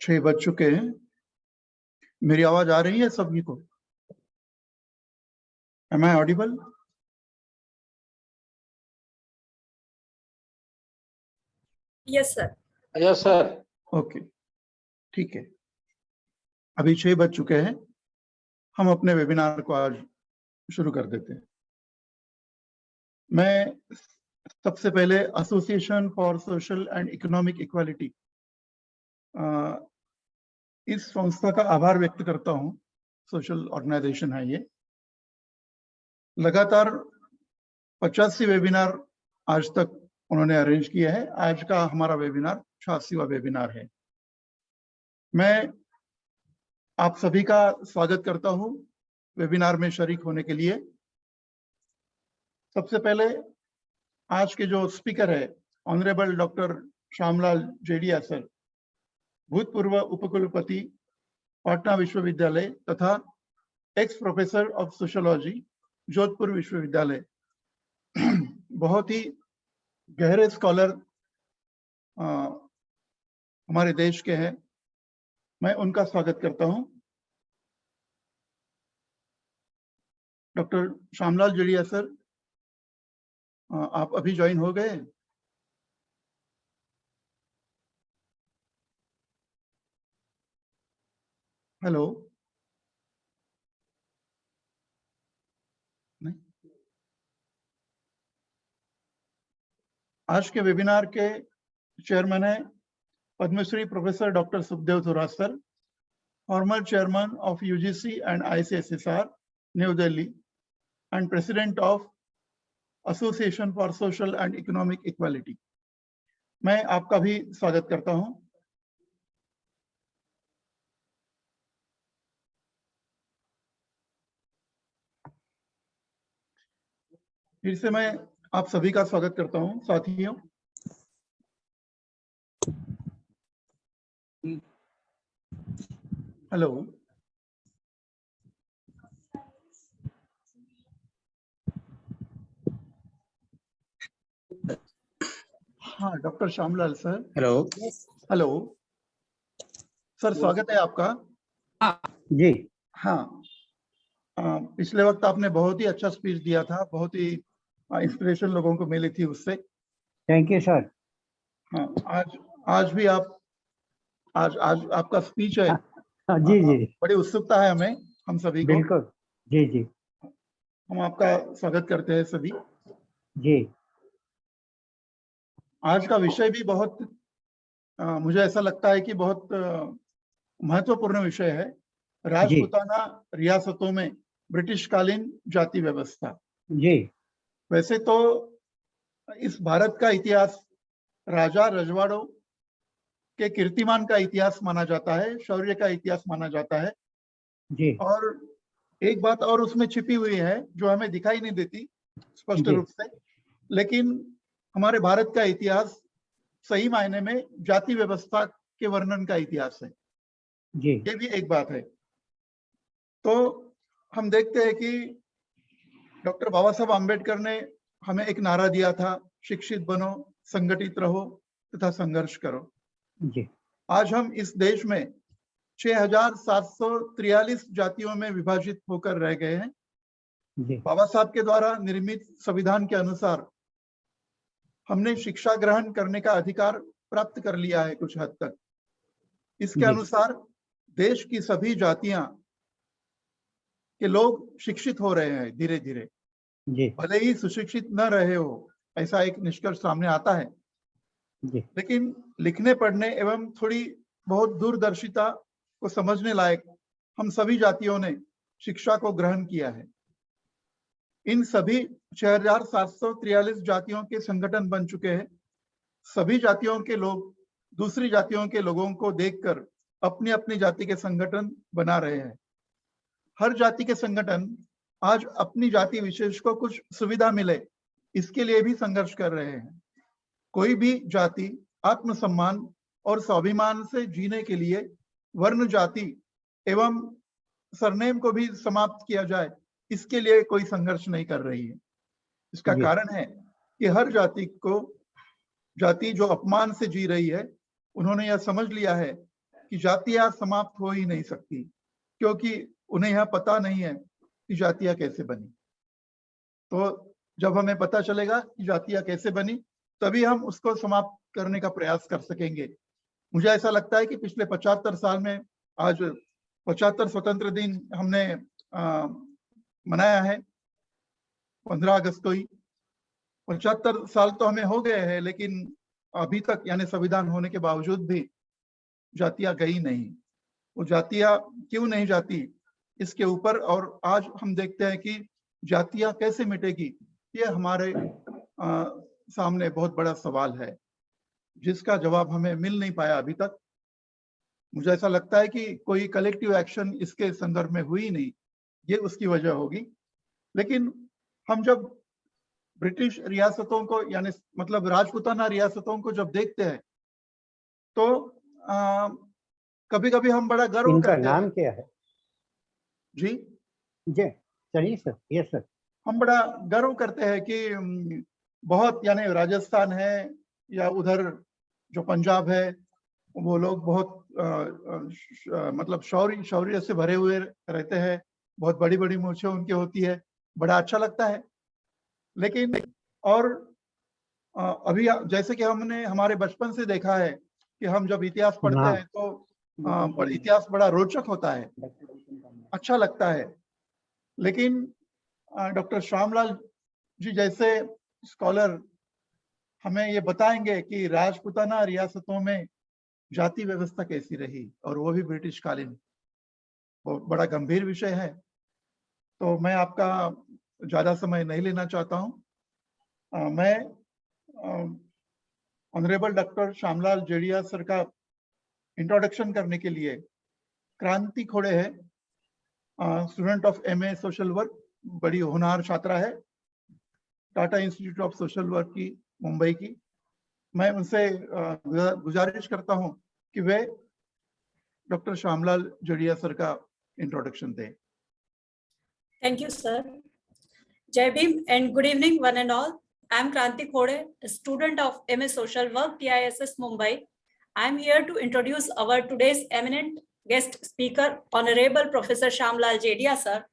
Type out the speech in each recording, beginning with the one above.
6 बज चुके हैं। मेरी आवाज आ रही है सभी को? Am I audible? Yes sir. Yes sir. Okay, ठीक है। अभी 6 बज चुके हैं। हम अपने वेबिनार को आज शुरू कर देते हैं। मैं सबसे पहले association for social and economic equality इस संस्था का आभार व्यक्त करता हूं। सोशल ऑर्गेनाइजेशन है ये। लगातार 85 वेबिनार आज तक उन्होंने अरेंज किया है। आज का हमारा वेबिनार 86वां वेबिनार है। मैं आप सभी का स्वागत करता हूं वेबिनार में शरीक होने के लिए। सबसे पहले आज के जो स्पीकर है ऑनरेबल डॉक्टर श्यामलाल जेडिया सर, भूतपूर्व उपकुलपति पटना विश्वविद्यालय तथा x professor of sociology Jodhpur विश्वविद्यालय, बहुत ही गहरे स्कॉलर हमारे देश के हैं। मैं उनका स्वागत करता हूं। डॉक्टर श्यामलाल जेडिया सर, आप अभी ज्वाइन हो गए? हेलो? नहीं? आज के वेबिनार के चेयरमैन है Padmashri professor doctor Sukhdeo Thorat sir, former chairman of UGC and ICSSR New Delhi and president of association for social and economic equality. मैं आपका भी स्वागत करता हूं। फिर से मैं आप सभी का स्वागत करता हूं साथियों। हेलो? हाँ, doctor Shyamlal sir. Hello. Hello sir, स्वागत है आपका। जी हाँ, पिछले वक्त आपने बहुत ही अच्छा स्पीच दिया था, बहुत ही इंस्पिरेशन लोगों को मिली थी उससे। Thank you sir. हाँ, आज भी आप आज आपका स्पीच है। जी जी, बड़ी उत्सुकता है हमें, हम सभी को। बिल्कुल। जी जी हम आपका स्वागत करते हैं सभी। जी। आज का विषय भी बहुत मुझे ऐसा लगता है कि बहुत महत्वपूर्ण विषय है। राजपूताना रियासतों में ब्रिटिशकालीन जाति व्यवस्था। जी वैसे तो इस भारत का इतिहास राजा रजवाड़ों के कीर्तिमान का इतिहास माना जाता है, शौर्य का इतिहास माना जाता है। जी और एक बात और उसमें छिपी हुई है जो हमें दिखाई नहीं देती स्पष्ट जी। रूप से, लेकिन हमारे भारत का इतिहास सही मायने में जाति व्यवस्था के वर्णन का इतिहास है। जी ये भी एक बात है। तो हम देखते हैं कि डॉक्टर बाबा साहब आम्बेडकर ने हमें एक नारा दिया था, शिक्षित बनो, संगठित रहो तथा संघर्ष करो। जी आज हम इस देश में 6,743 जातियों में विभाजित होकर रह गए हैं। जी बाबा साहब के द्वारा निर्मित संविधान के अनुसार हमने शिक्षा ग्रहण करने का अधिकार प्राप्त कर लिया है कुछ हद तक। इसके जी। अनुसार देश की सभी जातियां के लोग शिक्षित हो रहे हैं धीरे धीरे। जी भले ही सुशिक्षित न रहे हो, ऐसा एक निष्कर्ष सामने आता है, जी लेकिन लिखने पढ़ने एवं थोड़ी बहुत दूरदर्शिता को समझने लायक हम सभी जातियों ने शिक्षा को ग्रहण किया है। इन सभी 6,743 जातियों के संगठन बन चुके हैं। सभी जातियों के लोग दूसरी जातियों के लोगों को देखकर अपनी अपनी जाति के संगठन बना रहे हैं। हर जाति के संगठन आज अपनी जाति विशेष को कुछ सुविधा मिले, इसके लिए भी संघर्ष कर रहे हैं। कोई भी जाति आत्मसम्मान और स्वाभिमान से जीने के लिए वर्ण जाति एवं सरनेम को भी समाप्त किया जाए, इसके लिए कोई संघर्ष नहीं कर रही है। इसका जी। कारण है कि हर जाति जो अपमान से जी रही है, उन्होंने यह समझ लिया है कि जातियां समाप्त हो ही नहीं सकती, क्योंकि उन्हें यह पता नहीं है कि जातियां कैसे बनी। तो जब हमें पता चलेगा कि जातियां कैसे बनी, तभी हम उसको समाप्त करने का प्रयास कर सकेंगे। मुझे ऐसा लगता है कि पिछले 75 साल में आज 75 स्वतंत्र दिन हमने मनाया है, 15 अगस्त को ही। 75 साल तो हमें हो गए हैं, लेकिन अभी तक यानी संविधान होने के बावजूद भी जातियां गई नहीं। वो जातियां क्यों नहीं जाती, इसके ऊपर और आज हम देखते हैं कि जातियां कैसे मिटेगी, ये हमारे सामने बहुत बड़ा सवाल है, जिसका जवाब हमें मिल नहीं पाया अभी तक। मुझे ऐसा लगता है कि कोई कलेक्टिव एक्शन इसके संदर्भ में हुई नहीं, ये उसकी वजह होगी। लेकिन हम जब ब्रिटिश रियासतों को यानी मतलब राजपूताना रियासतों को जब देखते हैं, तो कभी कभी हम बड़ा गर्व इनका करते नाम हैं। क्या है? जी जी, चलिए सर। Yes sir. हम बड़ा गर्व करते हैं कि बहुत यानी राजस्थान है या उधर जो पंजाब है, वो लोग बहुत मतलब शौर्य से भरे हुए रहते हैं, बहुत बड़ी बड़ी मूछें उनकी होती है, बड़ा अच्छा लगता है। लेकिन और अभी जैसे कि हमने हमारे बचपन से देखा है कि हम जब इतिहास पढ़ते हाँ। हैं तो इतिहास बड़ा रोचक होता है, अच्छा लगता है। लेकिन डॉक्टर श्यामलाल जी जैसे स्कॉलर हमें ये बताएंगे कि राजपूताना रियासतों में जाति व्यवस्था कैसी रही, और वो भी ब्रिटिश कालीन। बहुत बड़ा गंभीर विषय है, तो मैं आपका ज्यादा समय नहीं लेना चाहता हूँ। मैं ऑनरेबल डॉक्टर श्यामलाल जेडिया सर का इंट्रोडक्शन करने के लिए, क्रांति खोड़े है, student of MA social work, बड़ी होनहार छात्रा है, Tata institute of social work की, मुंबई की। मैं उनसे गुजारिश करता हूं कि वे डॉक्टर श्यामलाल जेडिया सर का इंट्रोडक्शन दें। Thank you, sir. Jai Bhim and good evening, one and all. I am Kranti Khode, a student of MA Social Work, TISS Mumbai. I am here to introduce our today's eminent guest speaker, Honorable Professor Shyamlal Jedia, sir.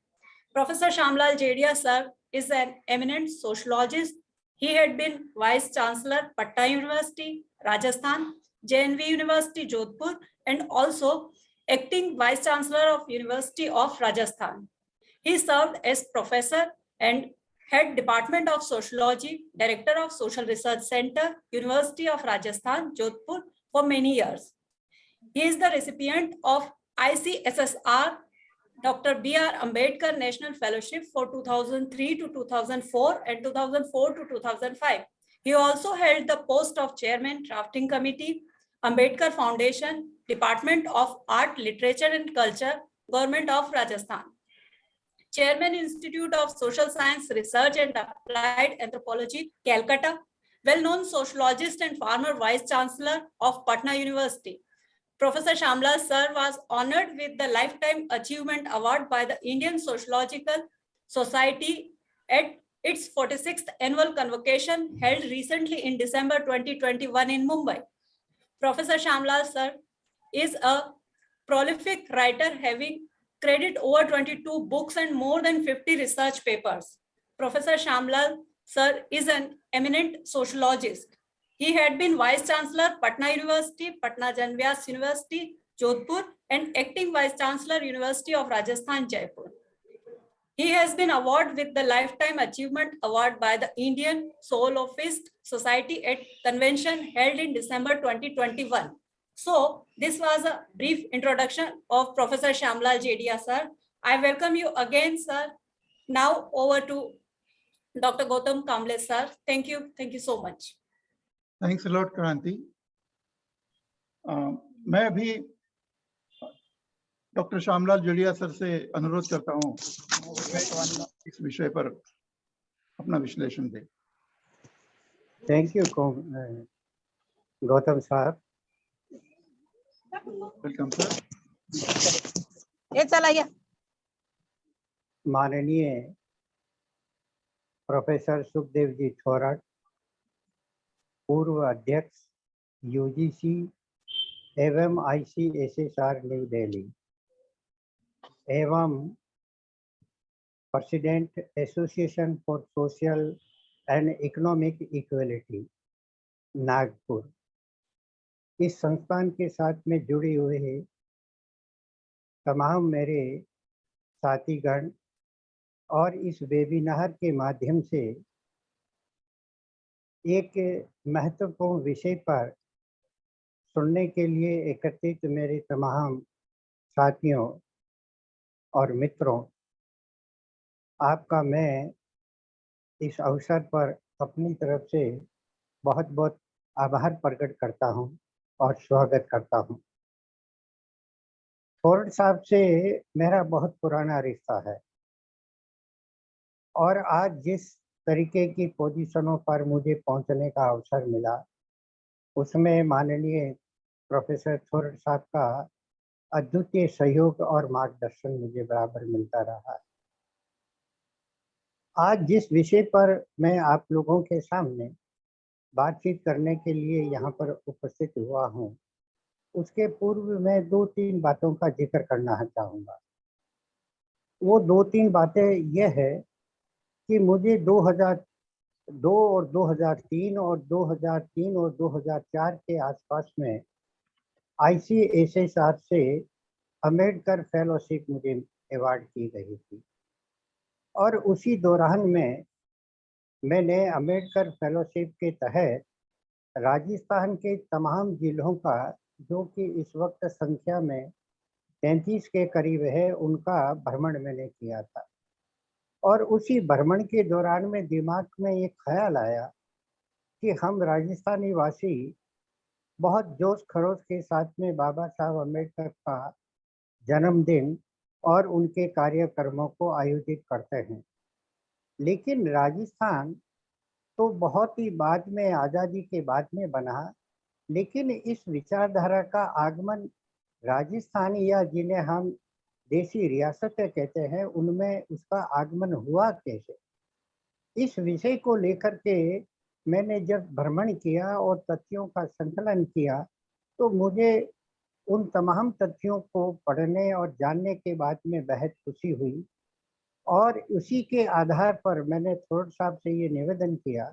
Professor Shyamlal Jedia, sir, is an eminent sociologist. He had been Vice Chancellor, Patna University, Rajasthan, JNV University, Jodhpur, and also acting Vice Chancellor of University of Rajasthan. He served as professor and head Department of Sociology, Director of Social Research Center, University of Rajasthan, Jodhpur for many years. He is the recipient of ICSSR Dr. B.R. Ambedkar National Fellowship for 2003 to 2004 and 2004 to 2005. He also held the post of Chairman, Drafting Committee, Ambedkar Foundation, Department of Art, Literature and Culture, Government of Rajasthan. Chairman, Institute of Social Science Research and Applied Anthropology, Calcutta, well-known sociologist and former Vice Chancellor of Patna University. Professor Shyamlal sir was honored with the Lifetime Achievement Award by the Indian Sociological Society at its 46th annual convocation held recently in December 2021 in Mumbai. Professor Shyamlal sir is a prolific writer having credited over 22 books and more than 50 research papers. Professor Shyamlal sir is an eminent sociologist. He had been Vice Chancellor, Patna University, Patna Janvyas University, Jodhpur, and acting Vice Chancellor, University of Rajasthan, Jaipur. He has been awarded with the Lifetime Achievement Award by the Indian Soulofist Society at convention held in December 2021. So, this was a brief introduction of Professor Shyamlal Jedia, sir. I welcome you again, sir. Now over to Dr. Gautam Kamble, sir. Thank you. Thank you so much. Thanks a lot क्रांति। मैं अभी doctor Shyamlal जेडिया sir से अनुरोध करता हूं इस विषय पर अपना विश्लेषण दें। थैंक यू गौतम साहब। Welcome sir. ये चला गया। माननीय प्रोफेसर सुखदेव जी थोराट, पूर्व अध्यक्ष यूजीसी एवं ICSSR न्यू दिल्ली एवं president association for social and economic equality Nagpur, इस संस्थान के साथ में जुड़े हुए तमाम मेरे साथीगण और इस वेबिनार के माध्यम से एक महत्वपूर्ण विषय पर सुनने के लिए एकत्रित मेरे तमाम साथियों और मित्रों, आपका मैं इस अवसर पर अपनी तरफ से बहुत बहुत आभार प्रकट करता हूं और स्वागत करता हूं। थोराट साहब से मेरा बहुत पुराना रिश्ता है और आज जिस तरीके की पोजीशनों पर मुझे पहुंचने का अवसर मिला, उसमें माननीय प्रोफेसर थोराट साहब का अद्वितीय सहयोग और मार्गदर्शन मुझे बराबर मिलता रहा है। आज जिस विषय पर मैं आप लोगों के सामने बातचीत करने के लिए यहाँ पर उपस्थित हुआ हूँ, उसके पूर्व मैं 2-3 बातों का जिक्र करना चाहूँगा। वो 2-3 बातें यह है कि मुझे 2002 और 2003 और 2003 और 2004 के आसपास में ICSSR से अम्बेडकर फेलोशिप मुझे अवार्ड की गई थी और उसी दौरान में मैंने अम्बेडकर फेलोशिप के तहत राजस्थान के तमाम जिलों का, जो कि इस वक्त संख्या में 33 के करीब है, उनका भ्रमण मैंने किया था। और उसी भ्रमण के दौरान में दिमाग में एक ख्याल आया कि हम राजस्थानी वासी बहुत जोश खरोश के साथ में बाबा साहब अम्बेडकर का जन्मदिन और उनके कार्यक्रमों को आयोजित करते हैं, लेकिन राजस्थान तो बहुत ही बाद में, आज़ादी के बाद में बना, लेकिन इस विचारधारा का आगमन राजस्थानी या जिन्हें हम देसी रियासतें कहते हैं, उनमें उसका आगमन हुआ कैसे। इस विषय को लेकर के मैंने जब भ्रमण किया और तथ्यों का संकलन किया, तो मुझे उन तमाम तथ्यों को पढ़ने और जानने के बाद में बेहद खुशी हुई और उसी के आधार पर मैंने थोराट साहब से ये निवेदन किया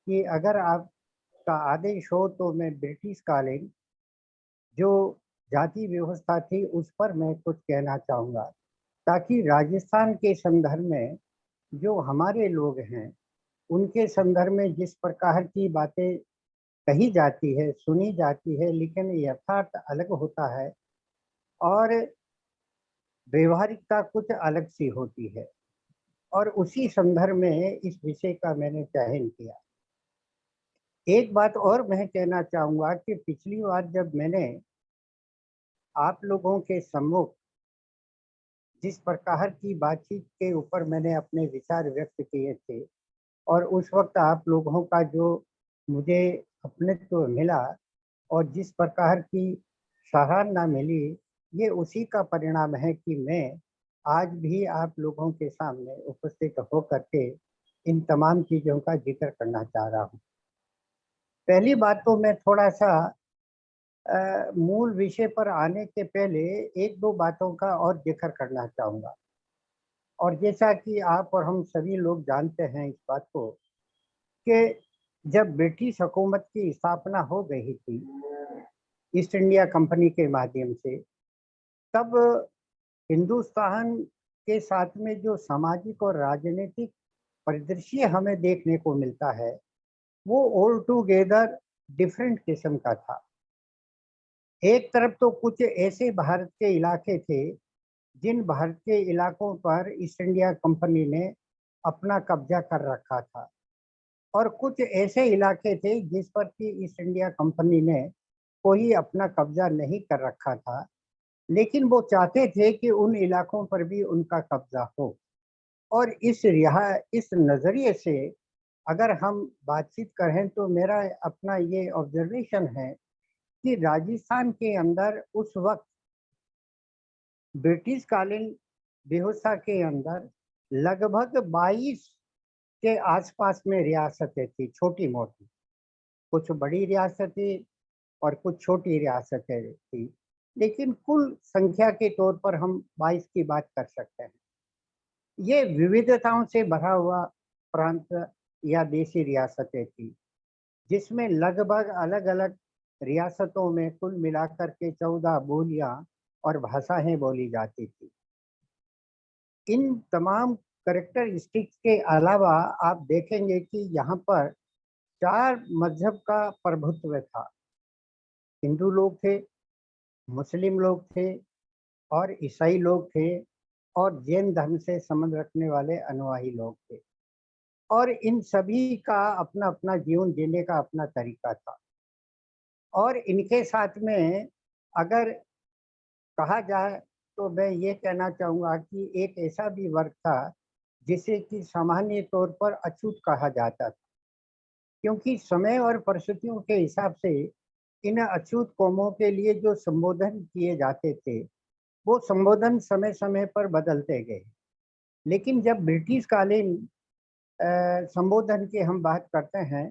कि अगर आपका आदेश हो तो मैं ब्रिटिश कालीन जो जाति व्यवस्था थी उस पर मैं कुछ कहना चाहूँगा, ताकि राजस्थान के संदर्भ में जो हमारे लोग हैं उनके संदर्भ में जिस प्रकार की बातें कही जाती है, सुनी जाती है, लेकिन यथार्थ अलग होता है और व्यवहारिकता कुछ अलग सी होती है, और उसी संदर्भ में इस विषय का मैंने चयन किया। एक बात और मैं कहना चाहूँगा कि पिछली बार जब मैंने आप लोगों के सम्मुख जिस प्रकार की बातचीत के ऊपर मैंने अपने विचार व्यक्त किए थे और उस वक्त आप लोगों का जो मुझे अपनेत्व मिला और जिस प्रकार की सराहना मिली, ये उसी का परिणाम है कि मैं आज भी आप लोगों के सामने उपस्थित होकर के इन तमाम चीज़ों का जिक्र करना चाह रहा हूँ। पहली बात तो मैं थोड़ा सा मूल विषय पर आने के पहले 1-2 बातों का और जिक्र करना चाहूँगा। और जैसा कि आप और हम सभी लोग जानते हैं इस बात को कि जब ब्रिटिश हुकूमत की स्थापना हो गई थी ईस्ट इंडिया कंपनी के माध्यम से, तब हिंदुस्तान के साथ में जो सामाजिक और राजनीतिक परिदृश्य हमें देखने को मिलता है, वो ऑल टुगेदर डिफरेंट किस्म का था। एक तरफ तो कुछ ऐसे भारत के इलाके थे जिन भारत के इलाकों पर ईस्ट इंडिया कंपनी ने अपना कब्जा कर रखा था, और कुछ ऐसे इलाके थे जिस पर कि ईस्ट इंडिया कंपनी ने कोई अपना कब्जा नहीं कर रखा था, लेकिन वो चाहते थे कि उन इलाकों पर भी उनका कब्जा हो। और इस नज़रिए से अगर हम बातचीत करें तो मेरा अपना ये ऑब्जर्वेशन है कि राजस्थान के अंदर उस वक्त ब्रिटिश कालीन व्यवस्था के अंदर लगभग 22 के आसपास में रियासतें थी, छोटी मोटी, कुछ बड़ी रियासतें और कुछ छोटी रियासतें थी, लेकिन कुल संख्या के तौर पर हम 22 की बात कर सकते हैं। ये विविधताओं से भरा हुआ प्रांत या देशी रियासतें थी, जिसमें लगभग अलग अलग रियासतों में कुल मिलाकर के 14 बोलियां और भाषाएं बोली जाती थी। इन तमाम कैरेक्टरिस्टिक्स के अलावा आप देखेंगे कि यहाँ पर 4 मजहब का प्रभुत्व था। हिंदू लोग थे, मुस्लिम लोग थे और ईसाई लोग थे और जैन धर्म से संबंध रखने वाले अनुयायी लोग थे। और इन सभी का अपना अपना जीवन जीने का अपना तरीका था। और इनके साथ में अगर कहा जाए तो मैं ये कहना चाहूँगा कि एक ऐसा भी वर्ग था जिसे कि सामान्य तौर पर अछूत कहा जाता था, क्योंकि समय और परिस्थितियों के हिसाब से इन अछूत कौमों के लिए जो संबोधन किए जाते थे वो संबोधन समय समय पर बदलते गए। लेकिन जब ब्रिटिश कालीन संबोधन की हम बात करते हैं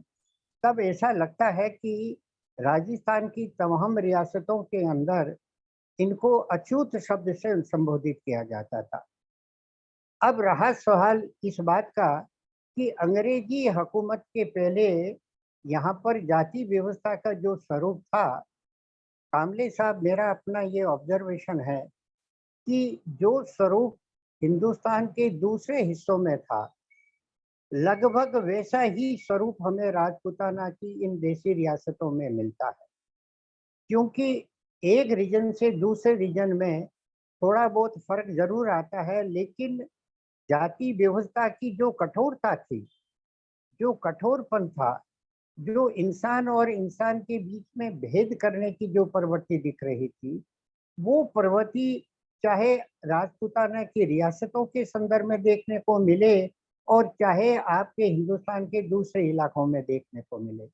तब ऐसा लगता है कि राजस्थान की तमाम रियासतों के अंदर इनको अछूत शब्द से संबोधित किया जाता था। अब रहा सवाल इस बात का कि अंग्रेजी हुकूमत के पहले यहाँ पर जाति व्यवस्था का जो स्वरूप था, कामले साहब, मेरा अपना ये ऑब्जर्वेशन है कि जो स्वरूप हिंदुस्तान के दूसरे हिस्सों में था, लगभग वैसा ही स्वरूप हमें राजपूताना की इन देशी रियासतों में मिलता है। क्योंकि एक रीजन से दूसरे रीजन में थोड़ा बहुत फर्क जरूर आता है, लेकिन जाति व्यवस्था की जो कठोरता थी, जो कठोरपन था, जो इंसान और इंसान के बीच में भेद करने की जो प्रवृत्ति दिख रही थी, वो प्रवृत्ति चाहे राजपूताना की रियासतों के संदर्भ में देखने को मिले और चाहे आपके हिंदुस्तान के दूसरे इलाकों में देखने को मिले,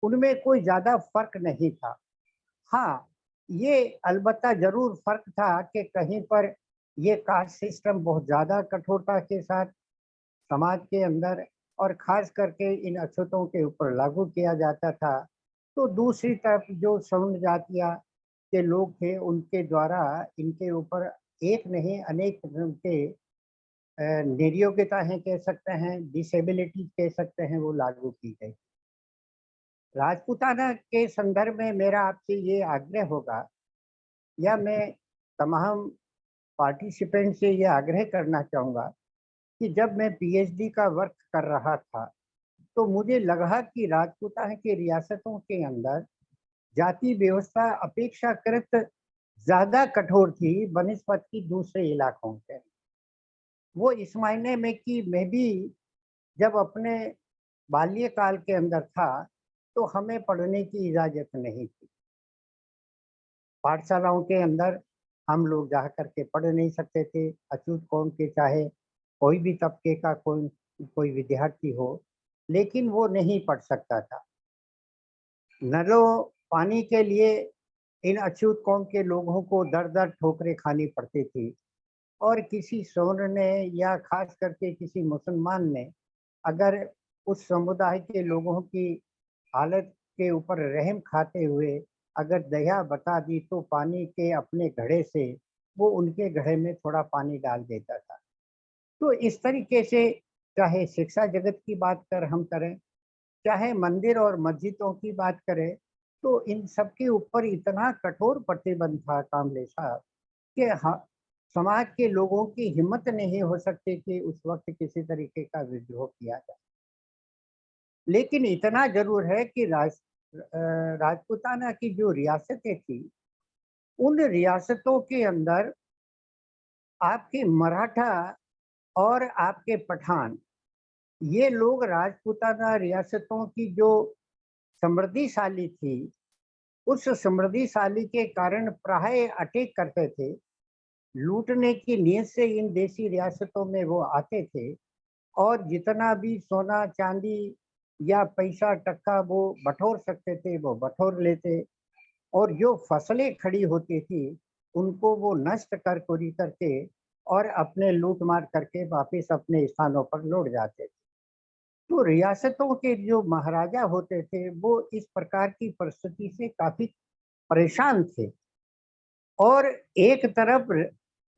उनमें कोई ज्यादा फर्क नहीं था। हाँ, ये अलबत्ता जरूर फर्क था कि कहीं पर ये कास्ट सिस्टम बहुत ज्यादा कठोरता के साथ समाज के अंदर और खास करके इन अछूतों के ऊपर लागू किया जाता था, तो दूसरी तरफ जो सवर्ण जातियां के लोग थे उनके द्वारा इनके ऊपर एक नहीं अनेक किस्म के निर्योग्यताएं कह सकते हैं, डिसेबिलिटी कह सकते हैं, वो लागू की गई। राजपूताना के संदर्भ में मेरा आपसे ये आग्रह होगा या मैं तमाम पार्टिसिपेंट से ये आग्रह करना चाहूँगा कि जब मैं पीएचडी का वर्क कर रहा था तो मुझे लगा कि राजपूताना की रियासतों के अंदर जाति व्यवस्था अपेक्षाकृत ज्यादा कठोर थी बनिस्बत की दूसरे इलाकों के। वो इस मायने में कि मैं भी जब अपने बाल्यकाल के अंदर था तो हमें पढ़ने की इजाजत नहीं थी। पाठशालाओं के अंदर हम लोग जा करके पढ़ नहीं सकते थे, अछूत कौम के चाहे कोई भी तबके का कोई विद्यार्थी हो, लेकिन वो नहीं पढ़ सकता था। नलों पानी के लिए इन अछूत कौम के लोगों को दर दर ठोकरें खानी पड़ती थी और किसी सवर्ण ने या खास करके किसी मुसलमान ने अगर उस समुदाय के लोगों की हालत के ऊपर रहम खाते हुए अगर दया बता दी तो पानी के अपने घड़े से वो उनके घड़े में थोड़ा पानी डाल देता था। तो इस तरीके से चाहे शिक्षा जगत की बात हम करें, चाहे मंदिर और मस्जिदों की बात करें, तो इन सब के ऊपर इतना कठोर प्रतिबंध था कामले साहब कि समाज के लोगों की हिम्मत नहीं हो सकती कि उस वक्त किसी तरीके का विद्रोह किया जाए। लेकिन इतना जरूर है कि राजपूताना की जो रियासतें थी, उन रियासतों के अंदर आपके मराठा और आपके पठान, ये लोग राजपूताना रियासतों की जो समृद्धिशाली थी, उस समृद्धिशाली के कारण प्राय अटैक करते थे, लूटने की नीयत से इन देशी रियासतों में वो आते थे और जितना भी सोना चांदी या पैसा टक्का वो बटोर सकते थे वो बटोर लेते और जो फसलें खड़ी होती थी उनको वो नष्ट कर करके और अपने लूट मार करके वापस अपने स्थानों पर लौट जाते थे। तो रियासतों के जो महाराजा होते थे वो इस प्रकार की परिस्थिति से काफी परेशान थे, और एक तरफ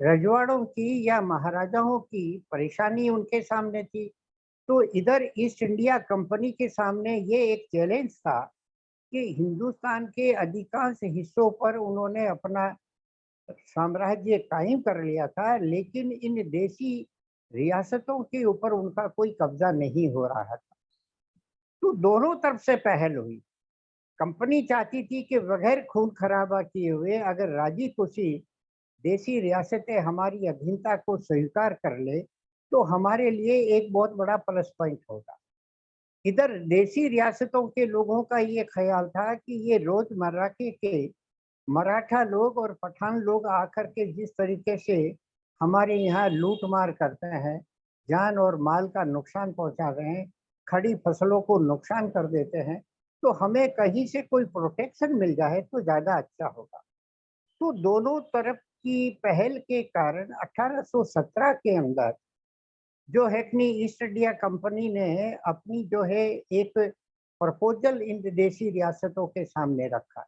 रजवाड़ों की या महाराजाओं की परेशानी उनके सामने थी, तो इधर ईस्ट इंडिया कंपनी के सामने ये एक चैलेंज था कि हिंदुस्तान के अधिकांश हिस्सों पर उन्होंने अपना साम्राज्य कायम कर लिया था, लेकिन इन देशी रियासतों के ऊपर उनका कोई कब्जा नहीं हो रहा था। तो दोनों तरफ से पहल हुई। कंपनी चाहती थी कि बगैर खून खराबा किए हुए अगर राजी खुशी देशी रियासतें हमारी अधीनता को स्वीकार कर ले तो हमारे लिए एक बहुत बड़ा प्लस पॉइंट होगा। इधर देशी रियासतों के लोगों का ये ख्याल था कि ये रोजमर्रा के मराठा लोग और पठान लोग आकर के जिस तरीके से हमारे यहाँ लूट मार करते हैं, जान और माल का नुकसान पहुंचा रहे हैं, खड़ी फसलों को नुकसान कर देते हैं, तो हमें कहीं से कोई प्रोटेक्शन मिल जाए तो ज़्यादा अच्छा होगा। तो दोनों तरफ की पहल के कारण 1817 के अंदर जो है कि ईस्ट इंडिया कंपनी ने अपनी जो है एक प्रपोजल इन देशी रियासतों के सामने रखा,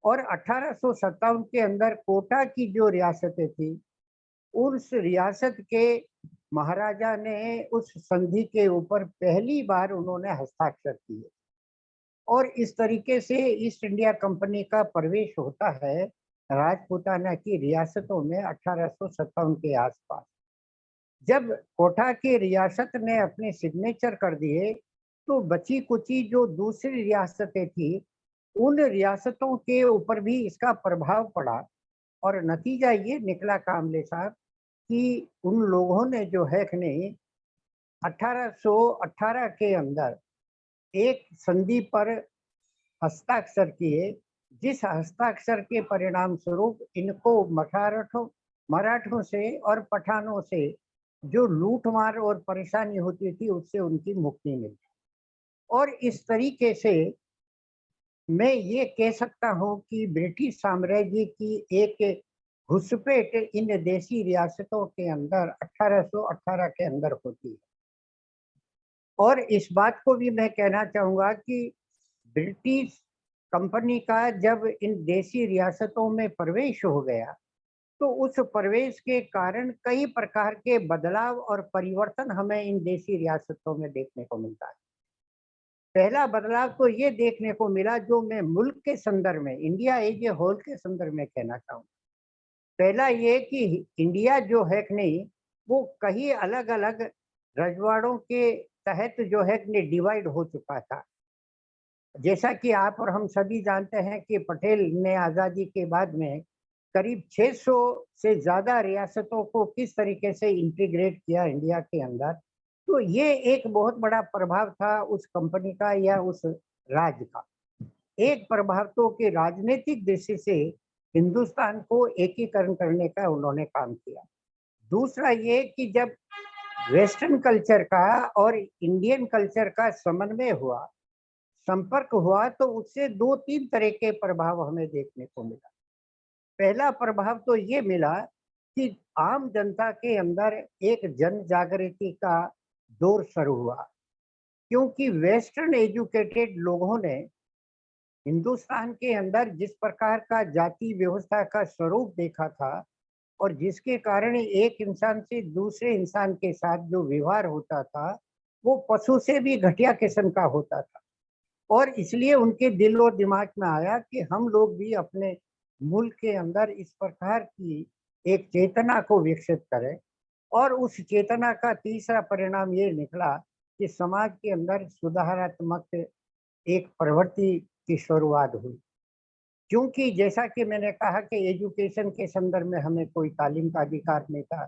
और 1857 के अंदर कोटा की जो रियासतें थी उस रियासत के महाराजा ने उस संधि के ऊपर पहली बार उन्होंने हस्ताक्षर किए, और इस तरीके से ईस्ट इंडिया कंपनी का प्रवेश होता है राजपूताना की रियासतों में 1857 के आसपास। जब कोटा की रियासत ने अपने सिग्नेचर कर दिए तो बची कुची जो दूसरी रियासतें थी उन रियासतों के ऊपर भी इसका प्रभाव पड़ा, और नतीजा ये निकला कामले साहब कि उन लोगों ने जो है कि नहीं 1818 के अंदर एक संधि पर हस्ताक्षर किए, जिस हस्ताक्षर के परिणाम स्वरूप इनको मराठों से और पठानों से जो लूटमार और परेशानी होती थी उससे उनकी मुक्ति मिली। और इस तरीके से मैं ये कह सकता हूँ कि ब्रिटिश साम्राज्य की एक घुसपैठ इन देशी रियासतों के अंदर 1818 के अंदर होती है। और इस बात को भी मैं कहना चाहूँगा कि ब्रिटिश कंपनी का जब इन देशी रियासतों में प्रवेश हो गया तो उस प्रवेश के कारण कई प्रकार के बदलाव और परिवर्तन हमें इन देशी रियासतों में देखने को मिलता है। पहला बदलाव तो ये देखने को मिला जो मैं मुल्क के संदर्भ में, इंडिया एज ए होल के संदर्भ में कहना चाहूँगा। पहला ये कि इंडिया जो है कि नहीं वो कई अलग अलग रजवाड़ों के तहत जो है कि डिवाइड हो चुका था। जैसा कि आप और हम सभी जानते हैं कि पटेल ने आज़ादी के बाद में करीब 600 से ज़्यादा रियासतों को किस तरीके से इंटीग्रेट किया इंडिया के अंदर, तो ये एक बहुत बड़ा प्रभाव था उस कंपनी का या उस राज का। एक प्रभाव तो कि राजनीतिक दृष्टि से हिंदुस्तान को एकीकरण करने का उन्होंने काम किया। दूसरा ये कि जब वेस्टर्न कल्चर का और इंडियन कल्चर का समन्वय हुआ, संपर्क हुआ, तो उससे 2-3 तरह के प्रभाव हमें देखने को मिला। पहला प्रभाव तो ये मिला कि आम जनता के अंदर एक जन जागृति का दौर शुरू हुआ, क्योंकि वेस्टर्न एजुकेटेड लोगों ने हिंदुस्तान के अंदर जिस प्रकार का जाति व्यवस्था का स्वरूप देखा था और जिसके कारण एक इंसान से दूसरे इंसान के साथ जो व्यवहार होता था वो पशु से भी घटिया किस्म का होता था, और इसलिए उनके दिल और दिमाग में आया कि हम लोग भी अपने मुल्क के अंदर इस प्रकार की एक चेतना को विकसित करें। और उस चेतना का तीसरा परिणाम ये निकला कि समाज के अंदर सुधारात्मक एक प्रवृत्ति की शुरुआत हुई। क्योंकि जैसा कि मैंने कहा कि एजुकेशन के संदर्भ में हमें कोई तालीम का अधिकार नहीं था,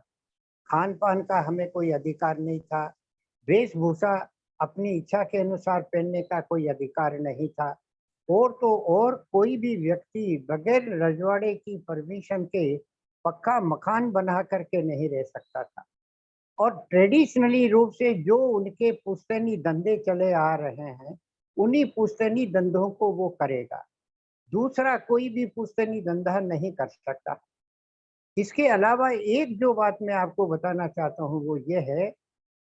खान पान का हमें कोई अधिकार नहीं था, वेशभूषा अपनी इच्छा के अनुसार पहनने का कोई अधिकार नहीं था, और तो और कोई भी व्यक्ति बगैर रजवाड़े की परमिशन के पक्का मकान बना करके नहीं रह सकता था। और ट्रेडिशनली रूप से जो उनके पुश्तैनी धंधे चले आ रहे हैं उन्हीं पुश्तैनी धंधों को वो करेगा, दूसरा कोई भी पुश्तैनी धंधा नहीं कर सकता। इसके अलावा एक जो बात मैं आपको बताना चाहता हूँ वो ये है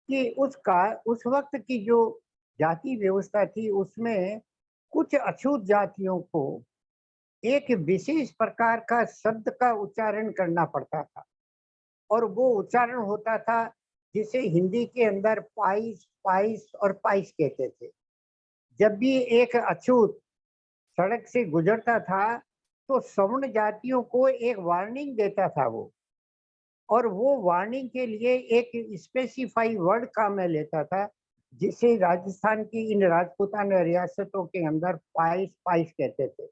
कि उस वक्त की जो जाति व्यवस्था थी उसमें कुछ अछूत जातियों को एक विशेष प्रकार का शब्द का उच्चारण करना पड़ता था और वो उच्चारण होता था जिसे हिंदी के अंदर पाइस पाइस और पाइस कहते थे। जब भी एक अछूत सड़क से गुजरता था तो सवर्ण जातियों को एक वार्निंग देता था वो, और वो वार्निंग के लिए एक स्पेसिफाई वर्ड का मैं लेता था जिसे राजस्थान की इन राजपूताना रियासतों के अंदर पाइस पाइस कहते थे।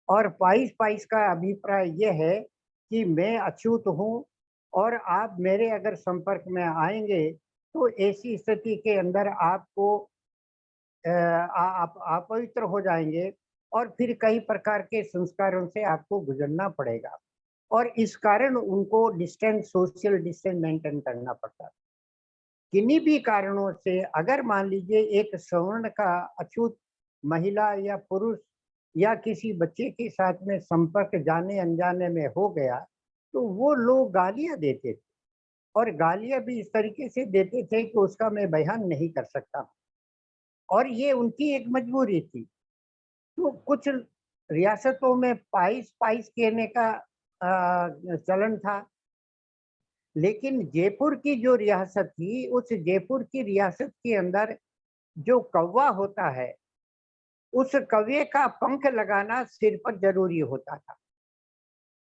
और पाइस पाइस का अभिप्राय यह है कि मैं अछूत हूँ और आप मेरे अगर संपर्क में आएंगे तो ऐसी स्थिति के अंदर आपको आप अपवित्र हो जाएंगे और फिर कई प्रकार के संस्कारों से आपको गुजरना पड़ेगा, और इस कारण उनको डिस्टेंस सोशल डिस्टेंस मेंटेन करना पड़ता है। किन्हीं भी कारणों से अगर मान लीजिए एक सवर्ण का अछूत महिला या पुरुष या किसी बच्चे के साथ में संपर्क जाने अनजाने में हो गया तो वो लोग गालियां देते थे, और गालियां भी इस तरीके से देते थे कि उसका मैं बयान नहीं कर सकता, और ये उनकी एक मजबूरी थी। तो कुछ रियासतों में पाइस पाइस कहने का चलन था, लेकिन जयपुर की जो रियासत थी उस जयपुर की रियासत के अंदर जो कौवा होता है उस कौवे का पंख लगाना सिर पर जरूरी होता था,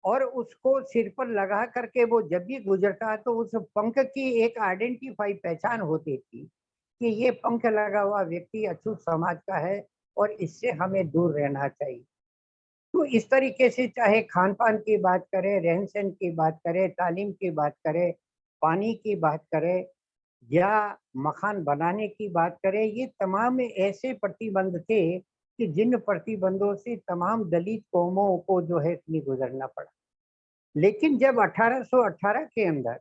और उसको सिर पर लगा करके वो जब भी गुजरता तो उस पंख की एक आइडेंटिफाई पहचान होती थी कि ये पंख लगा हुआ व्यक्ति अछूत समाज का है और इससे हमें दूर रहना चाहिए। तो इस तरीके से चाहे खान पान की बात करें, रहन सहन की बात करें, तालीम की बात करें, पानी की बात करें या मकान बनाने की बात करें, ये तमाम ऐसे प्रतिबंध थे कि जिन प्रतिबंधों से तमाम दलित कौमों को जो है नहीं गुजरना पड़ा। लेकिन जब 1818 के अंदर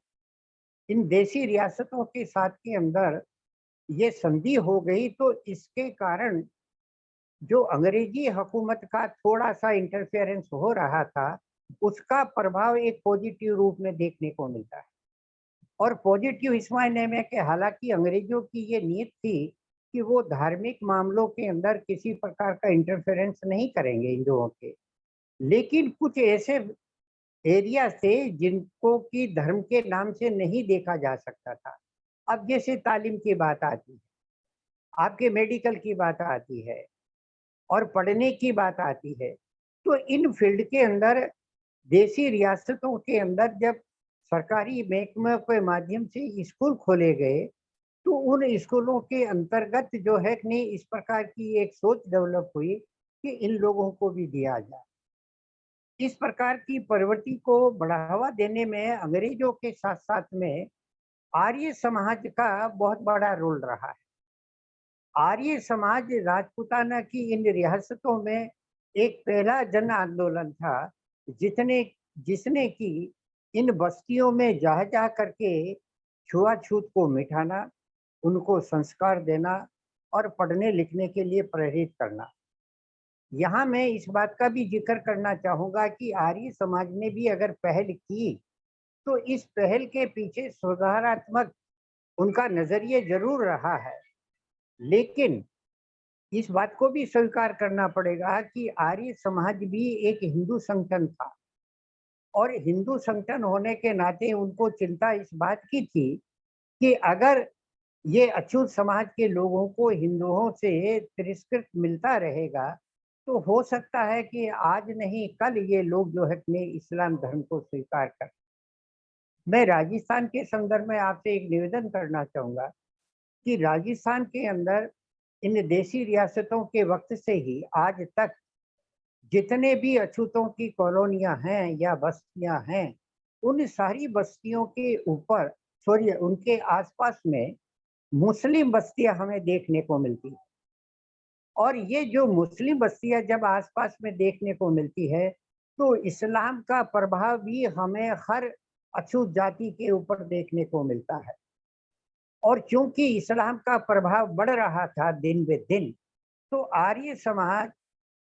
इन देशी रियासतों के साथ के अंदर ये संधि हो गई तो इसके कारण जो अंग्रेजी हुकूमत का थोड़ा सा इंटरफेरेंस हो रहा था उसका प्रभाव एक पॉजिटिव रूप में देखने को मिलता है। और पॉजिटिव इस मायने में कि हालांकि अंग्रेजों की ये नीयत थी कि वो धार्मिक मामलों के अंदर किसी प्रकार का इंटरफेरेंस नहीं करेंगे हिंदुओं के, लेकिन कुछ ऐसे एरिया थे जिनको कि धर्म के नाम से नहीं देखा जा सकता था। अब जैसे तालीम की बात आती है, आपके मेडिकल की बात आती है और पढ़ने की बात आती है, तो इन फील्ड के अंदर देशी रियासतों के अंदर जब सरकारी महकमे के माध्यम से स्कूल खोले गए तो उन स्कूलों के अंतर्गत जो है कि नहीं इस प्रकार की एक सोच डेवलप हुई कि इन लोगों को भी दिया जाए। इस प्रकार की प्रवृत्ति को बढ़ावा देने में अंग्रेजों के साथ साथ में आर्य समाज का बहुत बड़ा रोल रहा है। आर्य समाज राजपूताना की इन रियासतों में एक पहला जन आंदोलन था जितने जिसने की इन बस्तियों में जा जा करके छुआछूत को मिटाना, उनको संस्कार देना और पढ़ने लिखने के लिए प्रेरित करना। यहाँ मैं इस बात का भी जिक्र करना चाहूँगा कि आर्य समाज ने भी अगर पहल की तो इस पहल के पीछे सुधारात्मक उनका नजरिए जरूर रहा है, लेकिन इस बात को भी स्वीकार करना पड़ेगा कि आर्य समाज भी एक हिंदू संगठन था, और हिंदू संगठन होने के नाते उनको चिंता इस बात की थी कि अगर ये अछूत समाज के लोगों को हिंदुओं से तिरस्कृत मिलता रहेगा तो हो सकता है कि आज नहीं कल ये लोग जो है अपने इस्लाम धर्म को स्वीकार कर। मैं राजस्थान के संदर्भ में आपसे एक निवेदन करना चाहूंगा कि राजस्थान के अंदर इन देशी रियासतों के वक्त से ही आज तक जितने भी अछूतों की कॉलोनियां हैं या बस्तियां हैं उन सारी बस्तियों के ऊपर सॉरी उनके आसपास में मुस्लिम बस्तियां हमें देखने को मिलती है, और ये जो मुस्लिम बस्तियां जब आसपास में देखने को मिलती है तो इस्लाम का प्रभाव भी हमें हर अछूत जाति के ऊपर देखने को मिलता है। और क्योंकि इस्लाम का प्रभाव बढ़ रहा था दिन ब दिन तो आर्य समाज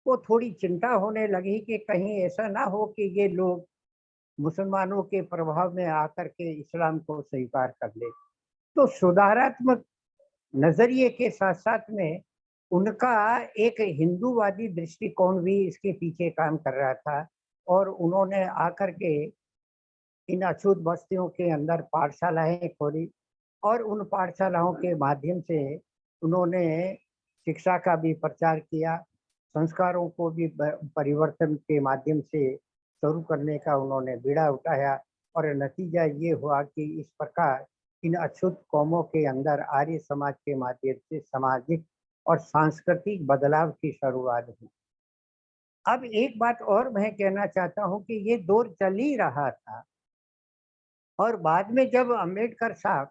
को थोड़ी चिंता होने लगी कि कहीं ऐसा ना हो कि ये लोग मुसलमानों के प्रभाव में आकर के इस्लाम को स्वीकार कर ले। तो सुधारात्मक नजरिए के साथ साथ में उनका एक हिंदूवादी दृष्टिकोण भी इसके पीछे काम कर रहा था, और उन्होंने आकर के इन अछूत बस्तियों के अंदर पाठशालाएं खोली, और उन पाठशालाओं के माध्यम से उन्होंने शिक्षा का भी प्रचार किया, संस्कारों को भी परिवर्तन के माध्यम से शुरू करने का उन्होंने बीड़ा उठाया, और नतीजा ये हुआ कि इस प्रकार इन अछूत कौमों के अंदर आर्य समाज के माध्यम से सामाजिक और सांस्कृतिक बदलाव की शुरुआत हुई। अब एक बात और मैं कहना चाहता हूँ कि ये दौर चल ही रहा था, और बाद में जब अम्बेडकर साहब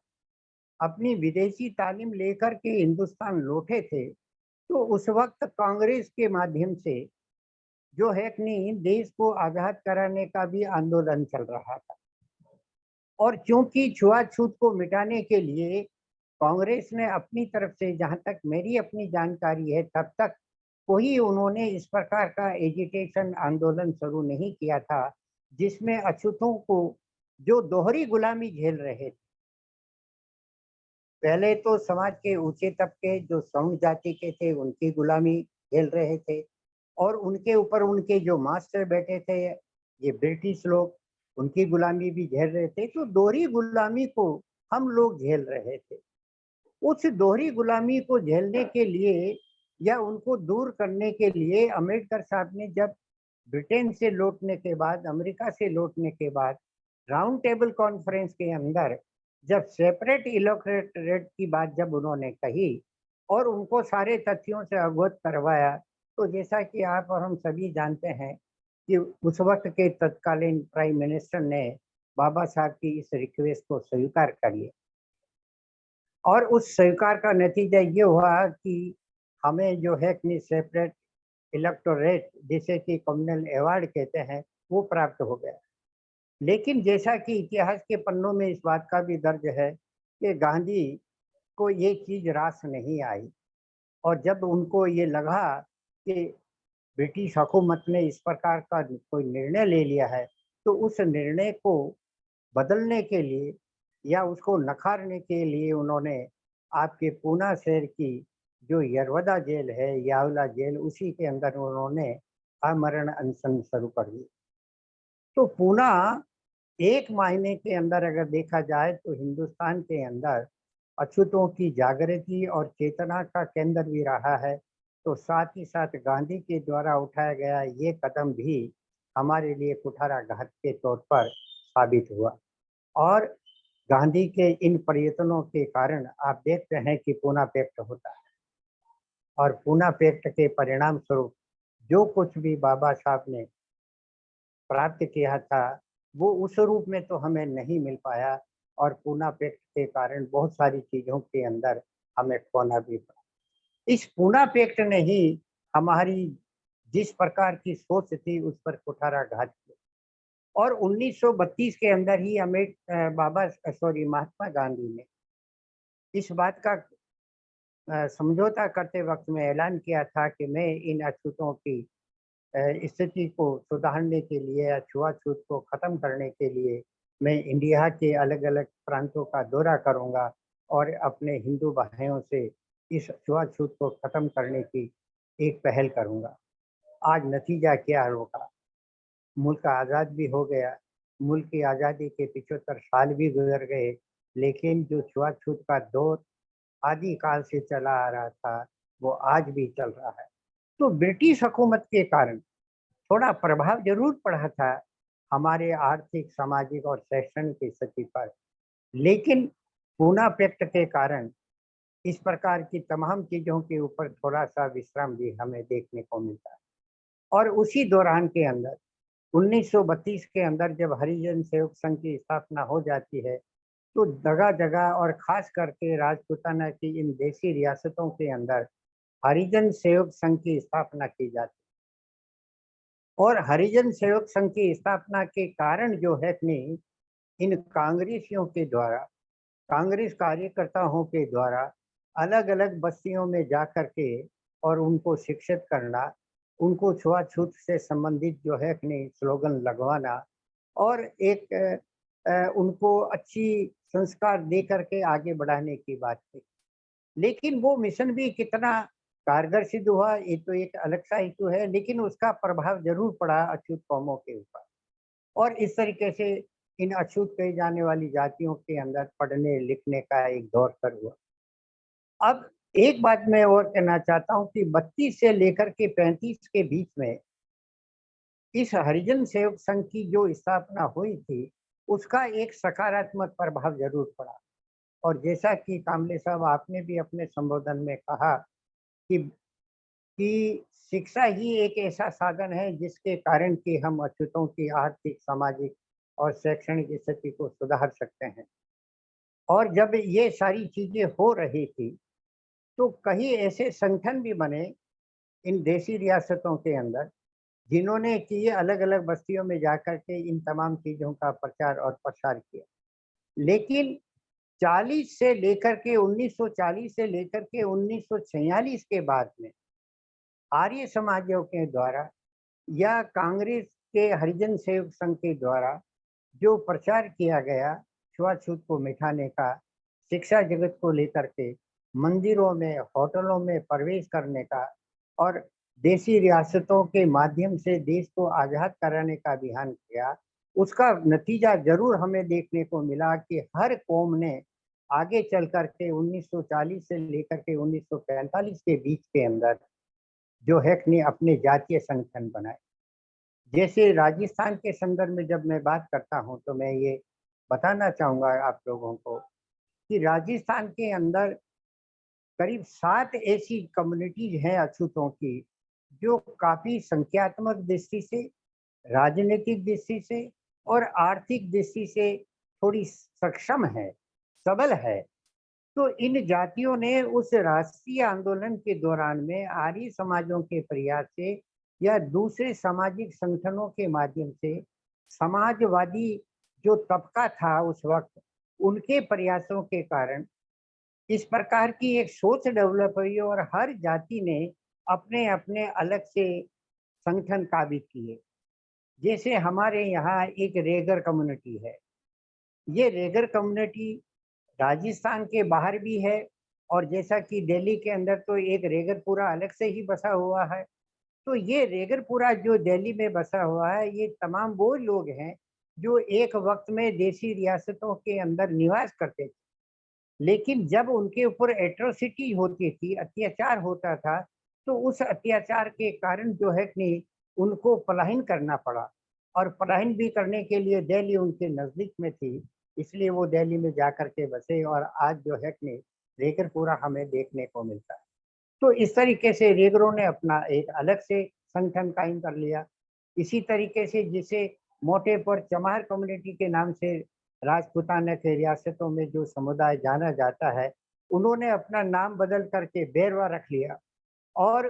अपनी विदेशी तालीम लेकर के हिंदुस्तान लौटे थे, तो उस वक्त कांग्रेस के माध्यम से जो है कि देश को आजाद कराने का भी आंदोलन चल रहा था। और क्योंकि छुआछूत को मिटाने के लिए कांग्रेस ने अपनी तरफ से, जहां तक मेरी अपनी जानकारी है, तब तक कोई उन्होंने इस प्रकार का एजिटेशन आंदोलन शुरू नहीं किया था जिसमें अछूतों को, जो दोहरी गुलामी झेल रहे थे, पहले तो समाज के ऊंचे तबके जो सवर्ण जाति के थे उनकी गुलामी झेल रहे थे, और उनके ऊपर उनके जो मास्टर बैठे थे ये ब्रिटिश लोग, उनकी गुलामी भी झेल रहे थे। तो दोहरी गुलामी को हम लोग झेल रहे थे। उस दोहरी गुलामी को झेलने के लिए या उनको दूर करने के लिए अम्बेडकर साहब ने जब ब्रिटेन से लौटने के बाद, अमेरिका से लौटने के बाद, राउंड टेबल कॉन्फ्रेंस के अंदर जब सेपरेट इलेक्टोरेट की बात जब उन्होंने कही और उनको सारे तथ्यों से अवगत करवाया, तो जैसा कि आप और हम सभी जानते हैं कि उस वक्त के तत्कालीन प्राइम मिनिस्टर ने बाबा साहब की इस रिक्वेस्ट को स्वीकार कर लिया, और उस स्वीकार का नतीजा ये हुआ कि हमें जो है कि सेपरेट इलेक्टोरेट, जिसे कि कम्युनल अवार्ड कहते हैं, वो प्राप्त हो गया। लेकिन जैसा कि इतिहास के पन्नों में इस बात का भी दर्ज है कि गांधी को ये चीज रास नहीं आई, और जब उनको ये लगा कि ब्रिटिश हुकूमत ने इस प्रकार का कोई निर्णय ले लिया है, तो उस निर्णय को बदलने के लिए या उसको नकारने के लिए उन्होंने आपके पूना शहर की जो यरवदा जेल है, यावला जेल, उसी के अंदर उन्होंने आमरण अनशन शुरू कर दिया। तो पूना एक महीने के अंदर अगर देखा जाए तो हिंदुस्तान के अंदर अछूतों की जागृति और चेतना का केंद्र भी रहा है। तो साथ ही साथ गांधी के द्वारा उठाया गया ये कदम भी हमारे लिए कुठाराघात के तौर पर साबित हुआ, और गांधी के इन प्रयत्नों के कारण आप देखते हैं कि पूना पैक्ट होता है, और पूना पैक्ट के परिणाम स्वरूप जो कुछ भी बाबा साहब ने प्राप्त किया था वो उस रूप में तो हमें नहीं मिल पाया, और पूना पैक्ट के कारण बहुत सारी चीजों के अंदर हमें खोना भी पड़ा। इस पूना पैक्ट ने ही हमारी जिस प्रकार की सोच थी उस पर कुठाराघात किया, और 1932 के अंदर ही महात्मा गांधी ने इस बात का समझौता करते वक्त में ऐलान किया था कि मैं इन अछूतों की स्थिति को सुधारने के लिए या छुआछूत को खत्म करने के लिए मैं इंडिया के अलग अलग प्रांतों का दौरा करूंगा, और अपने हिंदू भाइयों से इस छुआछूत को खत्म करने की एक पहल करूंगा। आज नतीजा क्या होगा? मुल्क आज़ाद भी हो गया, मुल्क की आज़ादी के 75 साल भी गुजर गए, लेकिन जो छुआछूत का दौर आदिकाल से चला आ रहा था वो आज भी चल रहा है। तो ब्रिटिश हुकूमत के कारण थोड़ा प्रभाव जरूर पड़ा था हमारे आर्थिक, सामाजिक और शैक्षणिक स्थिति पर, लेकिन पूना पैक्ट के कारण इस प्रकार की तमाम चीजों के ऊपर थोड़ा सा विश्राम भी हमें देखने को मिलता है। और उसी दौरान के अंदर 1932 के अंदर जब हरिजन सेवक संघ की स्थापना हो जाती है, तो जगह जगह और खास करके राजपूताना की इन देसी रियासतों के अंदर हरिजन सेवक संघ की स्थापना की जाती है, और हरिजन सेवक संघ की स्थापना के कारण जो है इन कांग्रेसियों के द्वारा, कांग्रेस कार्यकर्ताओं के द्वारा अलग अलग बस्तियों में जाकर के और उनको शिक्षित करना, उनको छुआछूत से संबंधित जो है स्लोगन लगवाना, और एक उनको अच्छी संस्कार दे करके आगे बढ़ाने की बात की। लेकिन वो मिशन भी कितना कारगर सिद्ध हुआ ये तो एक अलग सा इशू है, लेकिन उसका प्रभाव जरूर पड़ा अछूत कौमों के ऊपर। और इस तरीके से इन अछूत कही जाने वाली जातियों के अंदर पढ़ने लिखने का एक दौर शुरू हुआ। अब एक बात मैं और कहना चाहता हूँ कि 32 से लेकर के 35 के बीच में इस हरिजन सेवक संघ की जो स्थापना हुई थी, उसका एक सकारात्मक प्रभाव जरूर पड़ा। और जैसा कि कामले साहब आपने भी अपने संबोधन में कहा कि शिक्षा ही एक ऐसा साधन है जिसके कारण कि हम अछूतों की आर्थिक, सामाजिक और शैक्षणिक स्थिति को सुधार सकते हैं। और जब ये सारी चीजें हो रही थी तो कई ऐसे संगठन भी बने इन देशी रियासतों के अंदर, जिन्होंने कि अलग अलग बस्तियों में जाकर के इन तमाम चीजों का प्रचार और प्रसार किया। लेकिन 40 से लेकर के 1940 से लेकर के 1946 के बाद में आर्य समाजों के द्वारा या कांग्रेस के हरिजन सेवक संघ के द्वारा जो प्रचार किया गया छुआछूत को मिटाने का, शिक्षा जगत को लेकर के मंदिरों में, होटलों में प्रवेश करने का और देशी रियासतों के माध्यम से देश को आजाद कराने का अभियान किया, उसका नतीजा जरूर हमें देखने को मिला कि हर कौम ने आगे चल करके 1940 से लेकर के 1945 के बीच के अंदर जो है कि अपने जातीय संगठन बनाए। जैसे राजस्थान के संदर्भ में जब मैं बात करता हूं तो मैं ये बताना चाहूंगा आप लोगों को कि राजस्थान के अंदर करीब 7 ऐसी कम्युनिटीज हैं अछूतों की जो काफी संख्यात्मक दृष्टि से, राजनीतिक दृष्टि से और आर्थिक दृष्टि से थोड़ी सक्षम है, सबल है। तो इन जातियों ने उस राष्ट्रीय आंदोलन के दौरान में आर्य समाजों के प्रयास से या दूसरे सामाजिक संगठनों के माध्यम से समाजवादी जो तबका था उस वक्त, उनके प्रयासों के कारण इस प्रकार की एक सोच डेवलप हुई और हर जाति ने अपने अपने अलग से संगठन काबिज किए। जैसे हमारे यहाँ एक रेगर कम्युनिटी है। ये रेगर कम्युनिटी राजस्थान के बाहर भी है और जैसा कि दिल्ली के अंदर तो एक रेगरपुरा अलग से ही बसा हुआ है। तो ये रेगरपुरा जो दिल्ली में बसा हुआ है, ये तमाम वो लोग हैं जो एक वक्त में देशी रियासतों के अंदर निवास करते थे, लेकिन जब उनके ऊपर एट्रोसिटी होती थी, अत्याचार होता था, तो उस अत्याचार के कारण जो है कि उनको पलायन करना पड़ा। और पलायन भी करने के लिए दिल्ली उनके नजदीक में थी, इसलिए वो दिल्ली में जाकर के बसे और आज जो है कि रेगरपुरा हमें देखने को मिलता है। तो इस तरीके से रेगरों ने अपना एक अलग से संगठन कायम कर लिया। इसी तरीके से जिसे मोटे पर चमार कम्युनिटी के नाम से राजपूताना के रियासतों में जो समुदाय जाना जाता है, उन्होंने अपना नाम बदल करके बेरवा रख लिया और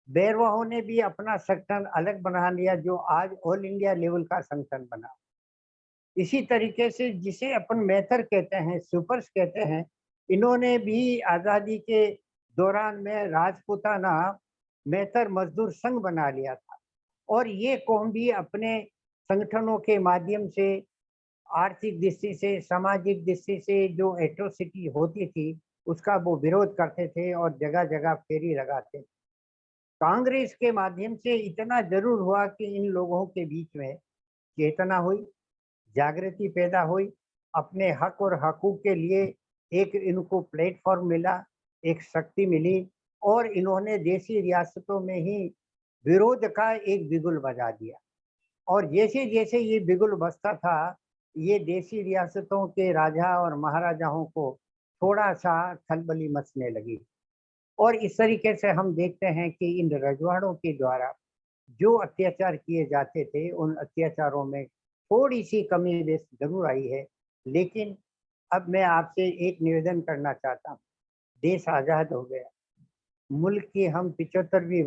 बेरवाओं ने भी अपना संगठन अलग बना लिया जो आज ऑल इंडिया लेवल का संगठन बना। इसी तरीके से जिसे अपन मैथर कहते हैं, सुपर्स कहते हैं, इन्होंने भी आज़ादी के दौरान में राजपूताना मैथर मजदूर संघ बना लिया था। और ये कौम भी अपने संगठनों के माध्यम से आर्थिक दृष्टि से, सामाजिक दृष्टि से जो एट्रोसिटी होती थी उसका वो विरोध करते थे और जगह जगह फेरी लगाते थे। कांग्रेस के माध्यम से इतना जरूर हुआ कि इन लोगों के बीच में चेतना हुई, जागृति पैदा हुई, अपने हक और हकूक के लिए एक इनको प्लेटफॉर्म मिला, एक शक्ति मिली और इन्होंने देशी रियासतों में ही विरोध का एक बिगुल बजा दिया। और जैसे जैसे ये बिगुल बजता था, ये देशी रियासतों के राजा और महाराजाओं को थोड़ा सा खलबली मचने लगी। और इस तरीके से हम देखते हैं कि इन रजवाड़ों के द्वारा जो अत्याचार किए जाते थे, उन अत्याचारों में थोड़ी सी कमी जरूर आई है। लेकिन अब मैं आपसे एक निवेदन करना चाहता हूँ, देश आज़ाद हो गया, मुल्क की हम 75वीं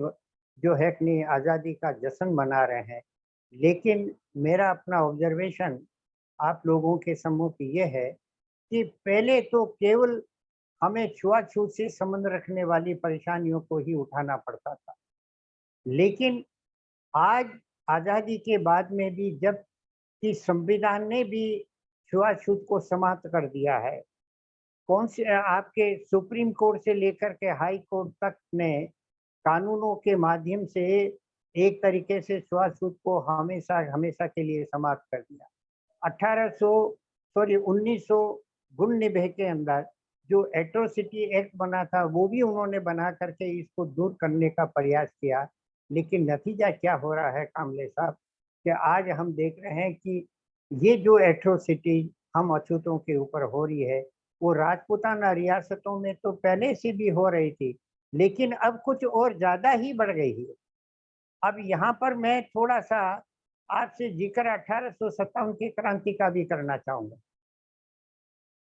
जो है कि आज़ादी का जश्न मना रहे हैं, लेकिन मेरा अपना ऑब्जर्वेशन आप लोगों के सम्मुख ये है कि पहले तो केवल हमें छुआछूत से संबंध रखने वाली परेशानियों को ही उठाना पड़ता था, लेकिन आज आज़ादी के बाद में भी जब कि संविधान ने भी छुआछूत को समाप्त कर दिया है। कौन से आपके सुप्रीम कोर्ट से लेकर के हाई कोर्ट तक ने कानूनों के माध्यम से एक तरीके से छुआछूत को हमेशा हमेशा के लिए समाप्त कर दिया। 1999 के अंदर जो एट्रोसिटी एक्ट बना था वो भी उन्होंने बना करके इसको दूर करने का प्रयास किया, लेकिन नतीजा क्या हो रहा है कामले साहब कि आज हम देख रहे हैं कि ये जो एट्रोसिटी हम अछूतों के ऊपर हो रही है वो राजपूताना रियासतों में तो पहले से भी हो रही थी, लेकिन अब कुछ और ज्यादा ही बढ़ गई है। अब यहाँ पर मैं थोड़ा सा आपसे जिक्र 1857 की क्रांति का भी करना चाहूंगा।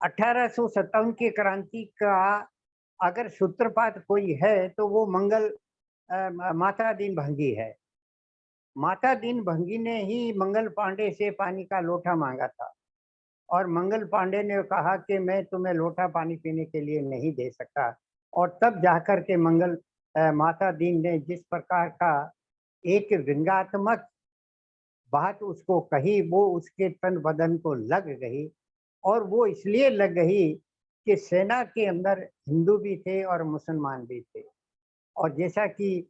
1857 की क्रांति का अगर सूत्रपात कोई है तो वो माता दीन भंगी है। माता दीन भंगी ने ही मंगल पांडे से पानी का लोटा मांगा था और मंगल पांडे ने कहा कि मैं तुम्हें लोटा पानी पीने के लिए नहीं दे सकता, और तब जाकर के माता दीन ने जिस प्रकार का एक व्यंग्यात्मक बात उसको कही वो उसके तन बदन को लग गई, और वो इसलिए लग गई कि सेना के अंदर हिंदू भी थे और मुसलमान भी थे। और जैसा कि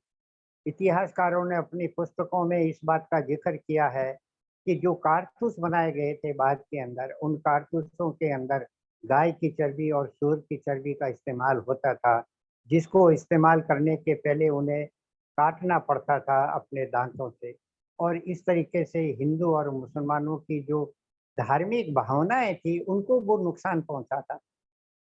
इतिहासकारों ने अपनी पुस्तकों में इस बात का जिक्र किया है कि जो कारतूस बनाए गए थे बाद के अंदर, उन कारतूसों के अंदर गाय की चर्बी और सूअर की चर्बी का इस्तेमाल होता था, जिसको इस्तेमाल करने के पहले उन्हें काटना पड़ता था अपने दांतों से। और इस तरीके से हिंदू और मुसलमानों की जो धार्मिक भावनाएं थी उनको वो नुकसान पहुंचाता,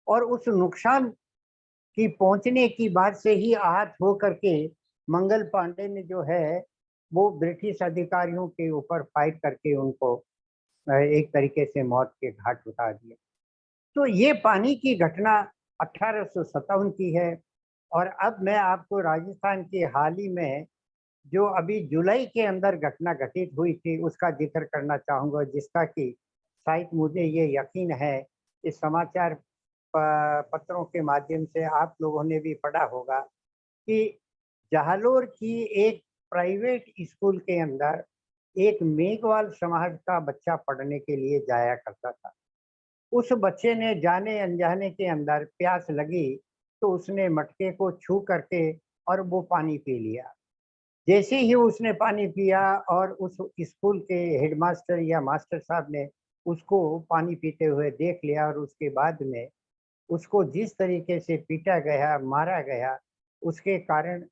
और उस नुकसान की पहुंचने की बात से ही आहत होकर के मंगल पांडे ने जो है वो ब्रिटिश अधिकारियों के ऊपर फाइट करके उनको एक तरीके से मौत के घाट उतार दिया। तो ये पानी की घटना 1857 की है। और अब मैं आपको राजस्थान के हाल ही में जो अभी जुलाई के अंदर घटना घटित हुई थी उसका जिक्र करना चाहूँगा, जिसका कि शायद मुझे ये यकीन है कि समाचार पत्रों के माध्यम से आप लोगों ने भी पढ़ा होगा कि जालोर की एक प्राइवेट स्कूल के अंदर एक मेघवाल समाज का बच्चा पढ़ने के लिए जाया करता था। उस बच्चे ने जाने अनजाने के अंदर प्यास लगी तो उसने मटके को छू करके और वो पानी पी लिया। जैसे ही उसने पानी पिया और उस स्कूल के हेडमास्टर या मास्टर साहब ने उसको पानी पीते हुए देख लिया, और उसके बाद में उसको जिस तरीके से पीटा गया, मारा गया, उसके कारण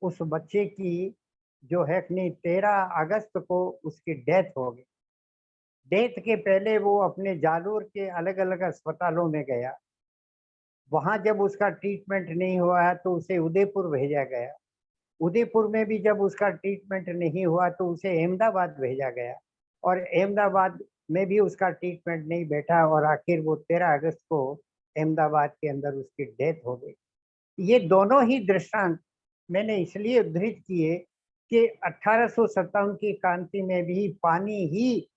उस बच्चे की जो है कि 13 अगस्त को उसकी डेथ हो गई। डेथ के पहले वो अपने जालोर के अलग अलग अस्पतालों में गया, वहां जब उसका ट्रीटमेंट नहीं हुआ तो उसे उदयपुर भेजा गया। उदयपुर में भी जब उसका ट्रीटमेंट नहीं हुआ तो उसे अहमदाबाद भेजा गया, और अहमदाबाद में भी उसका ट्रीटमेंट नहीं बैठा, और आखिर वो 13 अगस्त को अहमदाबाद के अंदर उसकी डेथ हो गई। ये दोनों ही दृष्टांत मैंने इसलिए उद्धृत किए कि 1857 की क्रांति में भी पानी ही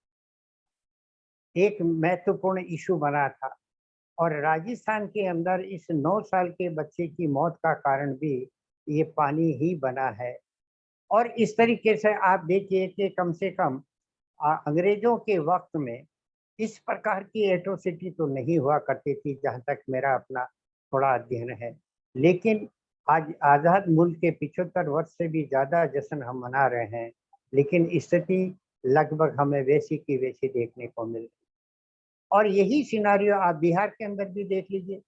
एक महत्वपूर्ण इशू बना था, और राजस्थान के अंदर इस 9 साल के बच्चे की मौत का कारण भी ये पानी ही बना है। और इस तरीके से आप देखिए कि कम से कम अंग्रेजों के वक्त में इस प्रकार की एट्रोसिटी तो नहीं हुआ करती थी, जहाँ तक मेरा अपना थोड़ा अध्ययन है। लेकिन आज आज़ाद मुल्क के 75 वर्ष से भी ज़्यादा जश्न हम मना रहे हैं, लेकिन स्थिति लगभग हमें वैसी की वैसी देखने को मिल रही। और यही सिनारियो आप बिहार के अंदर भी देख लीजिए।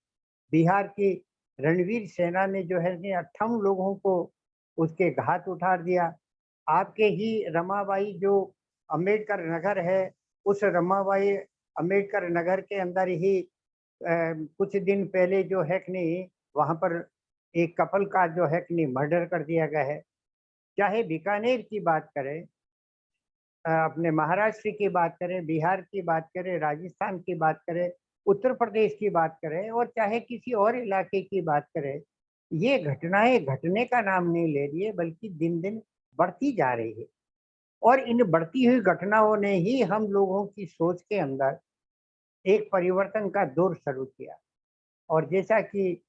बिहार की रणवीर सेना ने जो है 58 लोगों को उसके घात उतार दिया। आपके ही रमाबाई जो अम्बेडकर नगर है, उस रमाबाई अम्बेडकर नगर के अंदर ही कुछ दिन पहले जो है कि नहीं वहाँ पर एक कपल का जो है कि नहीं मर्डर कर दिया गया है। चाहे बीकानेर की बात करें, अपने महाराष्ट्र की बात करें, बिहार की बात करें, राजस्थान की बात करें, उत्तर प्रदेश की बात करें, और चाहे किसी और इलाके की बात करें, ये घटनाएं घटने का नाम नहीं ले रही है, बल्कि दिन दिन बढ़ती जा रही है। और इन बढ़ती हुई घटनाओं ने ही हम लोगों की सोच के अंदर एक परिवर्तन का दौर शुरू किया। और जैसा कि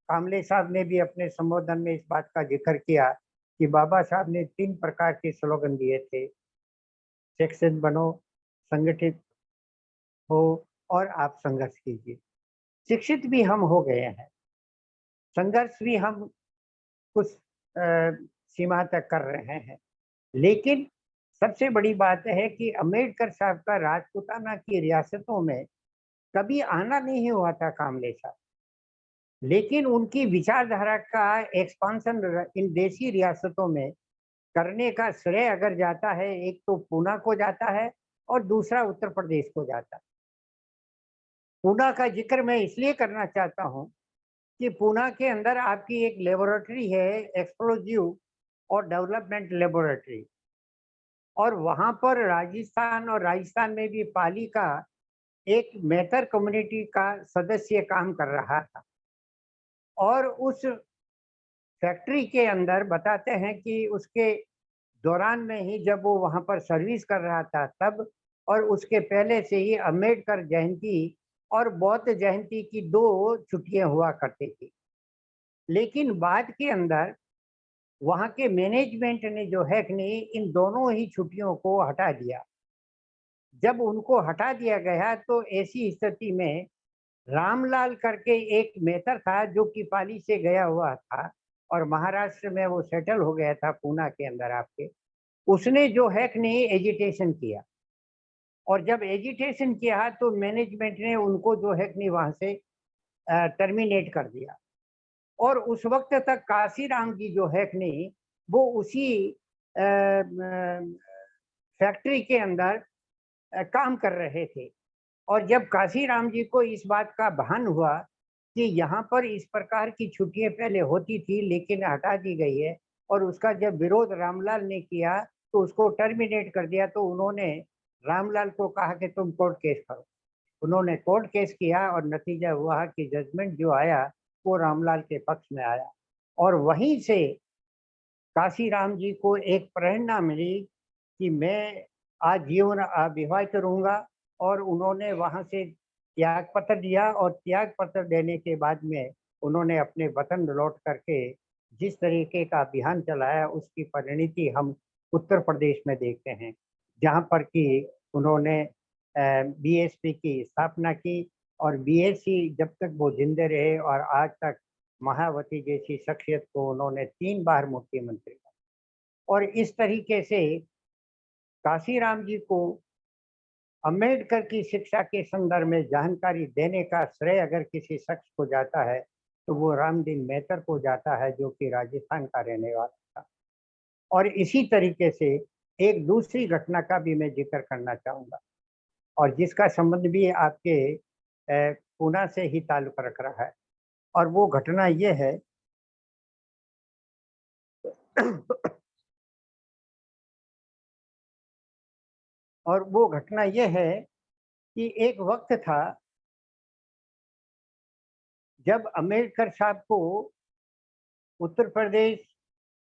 कामले साहब ने भी अपने संबोधन में इस बात का जिक्र किया कि बाबा साहब ने 3 प्रकार के स्लोगन दिए थे। शिक्षित बनो, संगठित हो और आप संघर्ष कीजिए। शिक्षित भी हम हो गए हैं, संघर्ष भी हम कुछ सीमा तक कर रहे हैं, लेकिन सबसे बड़ी बात है कि अम्बेडकर साहब का राजपूताना की रियासतों में कभी आना नहीं हुआ था कामले साहब, लेकिन उनकी विचारधारा का एक्सपांशन इन देशी रियासतों में करने का श्रेय अगर जाता है, एक तो पूना को जाता है और दूसरा उत्तर प्रदेश को जाता है। पूना का जिक्र मैं इसलिए करना चाहता हूँ कि पूना के अंदर आपकी एक लेबोरेटरी है, एक्सप्लोजिव और डेवलपमेंट लेबोरेटरी, और वहाँ पर राजस्थान में भी पाली का एक मेहतर कम्युनिटी का सदस्य काम कर रहा था। और उस फैक्ट्री के अंदर बताते हैं कि उसके दौरान में ही जब वो वहाँ पर सर्विस कर रहा था तब, और उसके पहले से ही अम्बेडकर जयंती और बौद्ध जयंती की 2 छुट्टियां हुआ करती थी। लेकिन बाद के अंदर वहाँ के मैनेजमेंट ने जो है कि नहीं, इन दोनों ही छुट्टियों को हटा दिया। जब उनको हटा दिया गया तो ऐसी स्थिति में रामलाल करके एक मेहतर था जो कि पाली से गया हुआ था और महाराष्ट्र में वो सेटल हो गया था पूना के अंदर आपके, उसने जो है कि नहीं एजिटेशन किया, और जब एजिटेशन किया तो मैनेजमेंट ने उनको जो है कि नहीं वहाँ से टर्मिनेट कर दिया। और उस वक्त तक काशीराम जी जो है कि नहीं वो उसी फैक्ट्री के अंदर काम कर रहे थे। और जब काशीराम जी को इस बात का भान हुआ कि यहाँ पर इस प्रकार की छुट्टियां पहले होती थी लेकिन हटा दी गई है, और उसका जब विरोध रामलाल ने किया तो उसको टर्मिनेट कर दिया, तो उन्होंने रामलाल को कहा कि तुम कोर्ट केस करो। उन्होंने कोर्ट केस किया और नतीजा हुआ कि जजमेंट जो आया वो रामलाल के पक्ष में आया, और वहीं से काशीराम जी को एक प्रेरणा मिली कि मैं आजीवन अविवाहित रहूंगा, और उन्होंने वहां से त्याग पत्र दिया, और त्याग पत्र देने के बाद में उन्होंने अपने वतन लौट करके जिस तरीके का अभियान चलाया उसकी परिणति हम उत्तर प्रदेश में देखते हैं, जहां पर कि उन्होंने बीएसपी की स्थापना की, और बीएससी जब तक वो जिंदे रहे और आज तक महावती जैसी शख्सियत को उन्होंने 3 बार मुख्यमंत्री बनाया। और इस तरीके से काशीराम जी को अम्बेडकर की शिक्षा के संदर्भ में जानकारी देने का श्रेय अगर किसी शख्स को जाता है तो वो रामदीन मेहतर को जाता है, जो कि राजस्थान का रहने वाला था। और इसी तरीके से एक दूसरी घटना का भी मैं जिक्र करना चाहूँगा, और जिसका संबंध भी आपके पूना से ही ताल्लुक रख रहा है, और वो घटना ये है और वो घटना ये है कि एक वक्त था जब अम्बेडकर साहब को उत्तर प्रदेश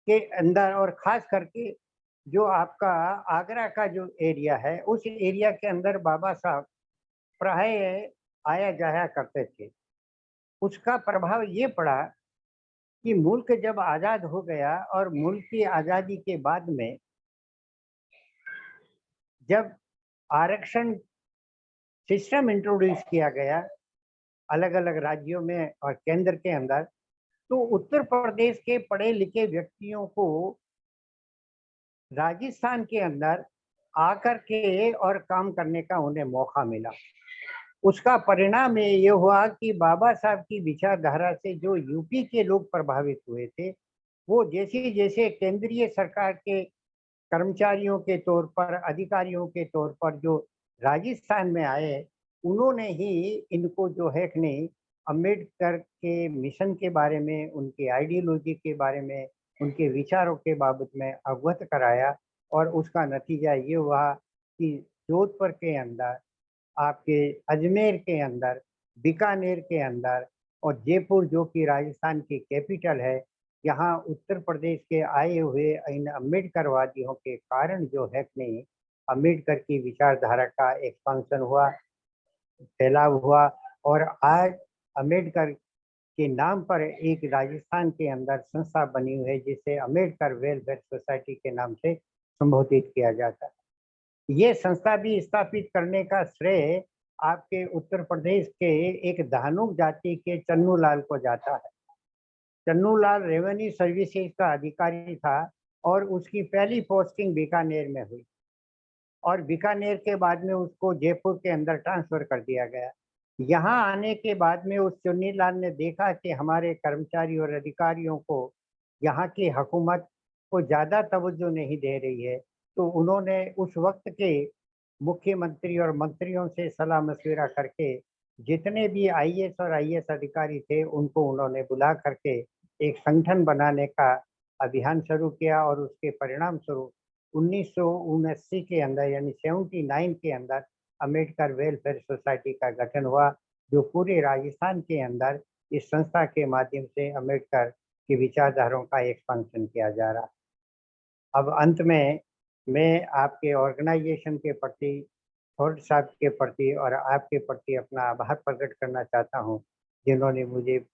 के अंदर, और खास करके जो आपका आगरा का जो एरिया है, उस एरिया के अंदर बाबा साहब प्राय आया जाया करते थे। उसका प्रभाव ये पड़ा कि मुल्क जब आज़ाद हो गया, और मुल्क की आज़ादी के बाद में जब आरक्षण सिस्टम इंट्रोड्यूस किया गया अलग अलग राज्यों में और केंद्र के अंदर, तो उत्तर प्रदेश के पढ़े लिखे व्यक्तियों को राजस्थान के अंदर आकर के और काम करने का उन्हें मौका मिला। उसका परिणाम ये हुआ कि बाबा साहब की विचारधारा से जो यूपी के लोग प्रभावित हुए थे, वो जैसे जैसे केंद्रीय सरकार के कर्मचारियों के तौर पर, अधिकारियों के तौर पर जो राजस्थान में आए, उन्होंने ही इनको जो है कि नहीं अम्बेडकर के मिशन के बारे में, उनके आइडियोलॉजी के बारे में, उनके विचारों के बाबत में अवगत कराया। और उसका नतीजा ये हुआ कि जोधपुर के अंदर, आपके अजमेर के अंदर, बीकानेर के अंदर, और जयपुर जो कि राजस्थान की कैपिटल है, यहाँ उत्तर प्रदेश के आए हुए इन अम्बेडकरवादियों के कारण जो है कि नहीं अम्बेडकर की विचारधारा का एक्सपांशन हुआ, फैलाव हुआ, और आज अम्बेडकर के नाम पर एक राजस्थान के अंदर संस्था बनी हुई है जिसे अम्बेडकर वेलफेयर सोसाइटी के नाम से संबोधित किया जाता है। ये संस्था भी स्थापित करने का श्रेय आपके उत्तर प्रदेश के एक धानुक जाति के चन्नू लाल को जाता है। चन्नू लाल रेवेन्यू सर्विसेज का अधिकारी था और उसकी पहली पोस्टिंग बीकानेर में हुई और बीकानेर के बाद में उसको जयपुर के अंदर ट्रांसफर कर दिया गया। यहाँ आने के बाद में उस चुन्नी लाल ने देखा कि हमारे कर्मचारी और अधिकारियों को यहाँ की हुकूमत को ज़्यादा तवज्जो नहीं दे रही है, तो उन्होंने उस वक्त के मुख्यमंत्री और मंत्रियों से सलाह मशविरा करके जितने भी आईएएस और आईएएस अधिकारी थे उनको उन्होंने बुला करके एक संगठन बनाने का अभियान शुरू किया और उसके परिणाम स्वरूप 1979 के अंदर यानी 79 के अंदर अम्बेडकर वेलफेयर सोसाइटी का गठन हुआ, जो पूरे राजस्थान के अंदर इस संस्था के माध्यम से अम्बेडकर की विचारधाराओं का एक्सपेंशन किया जा रहा है। अब अंत में मैं आपके ऑर्गेनाइजेशन के प्रति, फोर्ड साहब के प्रति और आपके प्रति अपना आभार प्रकट करना चाहता हूं, जिन्होंने मुझे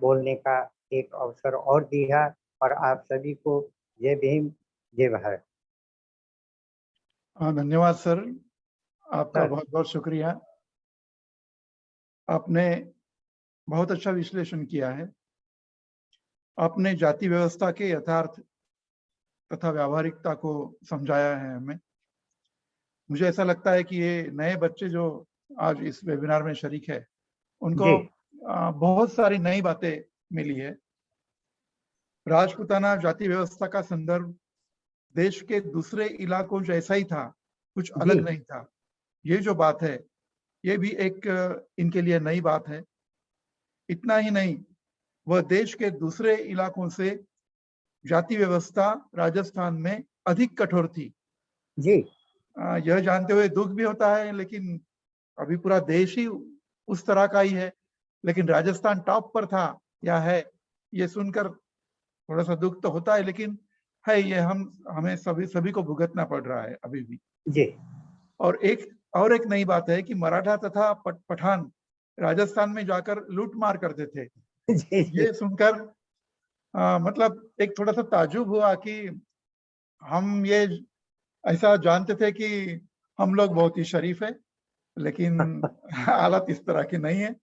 बोलने का एक अवसर और दिया। और आप सभी को जय भीम, जय भारत। धन्यवाद सर, आपका सर। बहुत बहुत शुक्रिया। आपने बहुत अच्छा विश्लेषण किया है। आपने जाति व्यवस्था के यथार्थ तथा व्यावहारिकता को समझाया है हमें। मुझे ऐसा लगता है कि ये नए बच्चे जो आज इस वेबिनार में शरीक है, उनको बहुत सारी नई बातें मिली है। राजपूताना जाति व्यवस्था का संदर्भ देश के दूसरे इलाकों जैसा ही था, कुछ अलग नहीं था। ये जो बात है, ये भी एक इनके लिए नई बात है। इतना ही नहीं, वह देश के दूसरे इलाकों से जाति व्यवस्था राजस्थान में अधिक कठोर थी। जी। यह जानते हुए दुख भी होता है, लेकिन अभी पूरा देश ही उस तरह का ही है, लेकिन राजस्थान टॉप पर था या है, ये सुनकर थोड़ा सा दुख तो होता है, लेकिन है ये हमें सभी को भुगतना पड़ रहा है अभी भी। जी। और एक नई बात है कि मराठा तथा पठान राजस्थान में जाकर लूट मार करते थे। जी। ये सुनकर मतलब एक थोड़ा सा ताजुब हुआ कि हम ये ऐसा जानते थे कि हम लोग बहुत ही शरीफ है, लेकिन हालत इस तरह की नहीं है।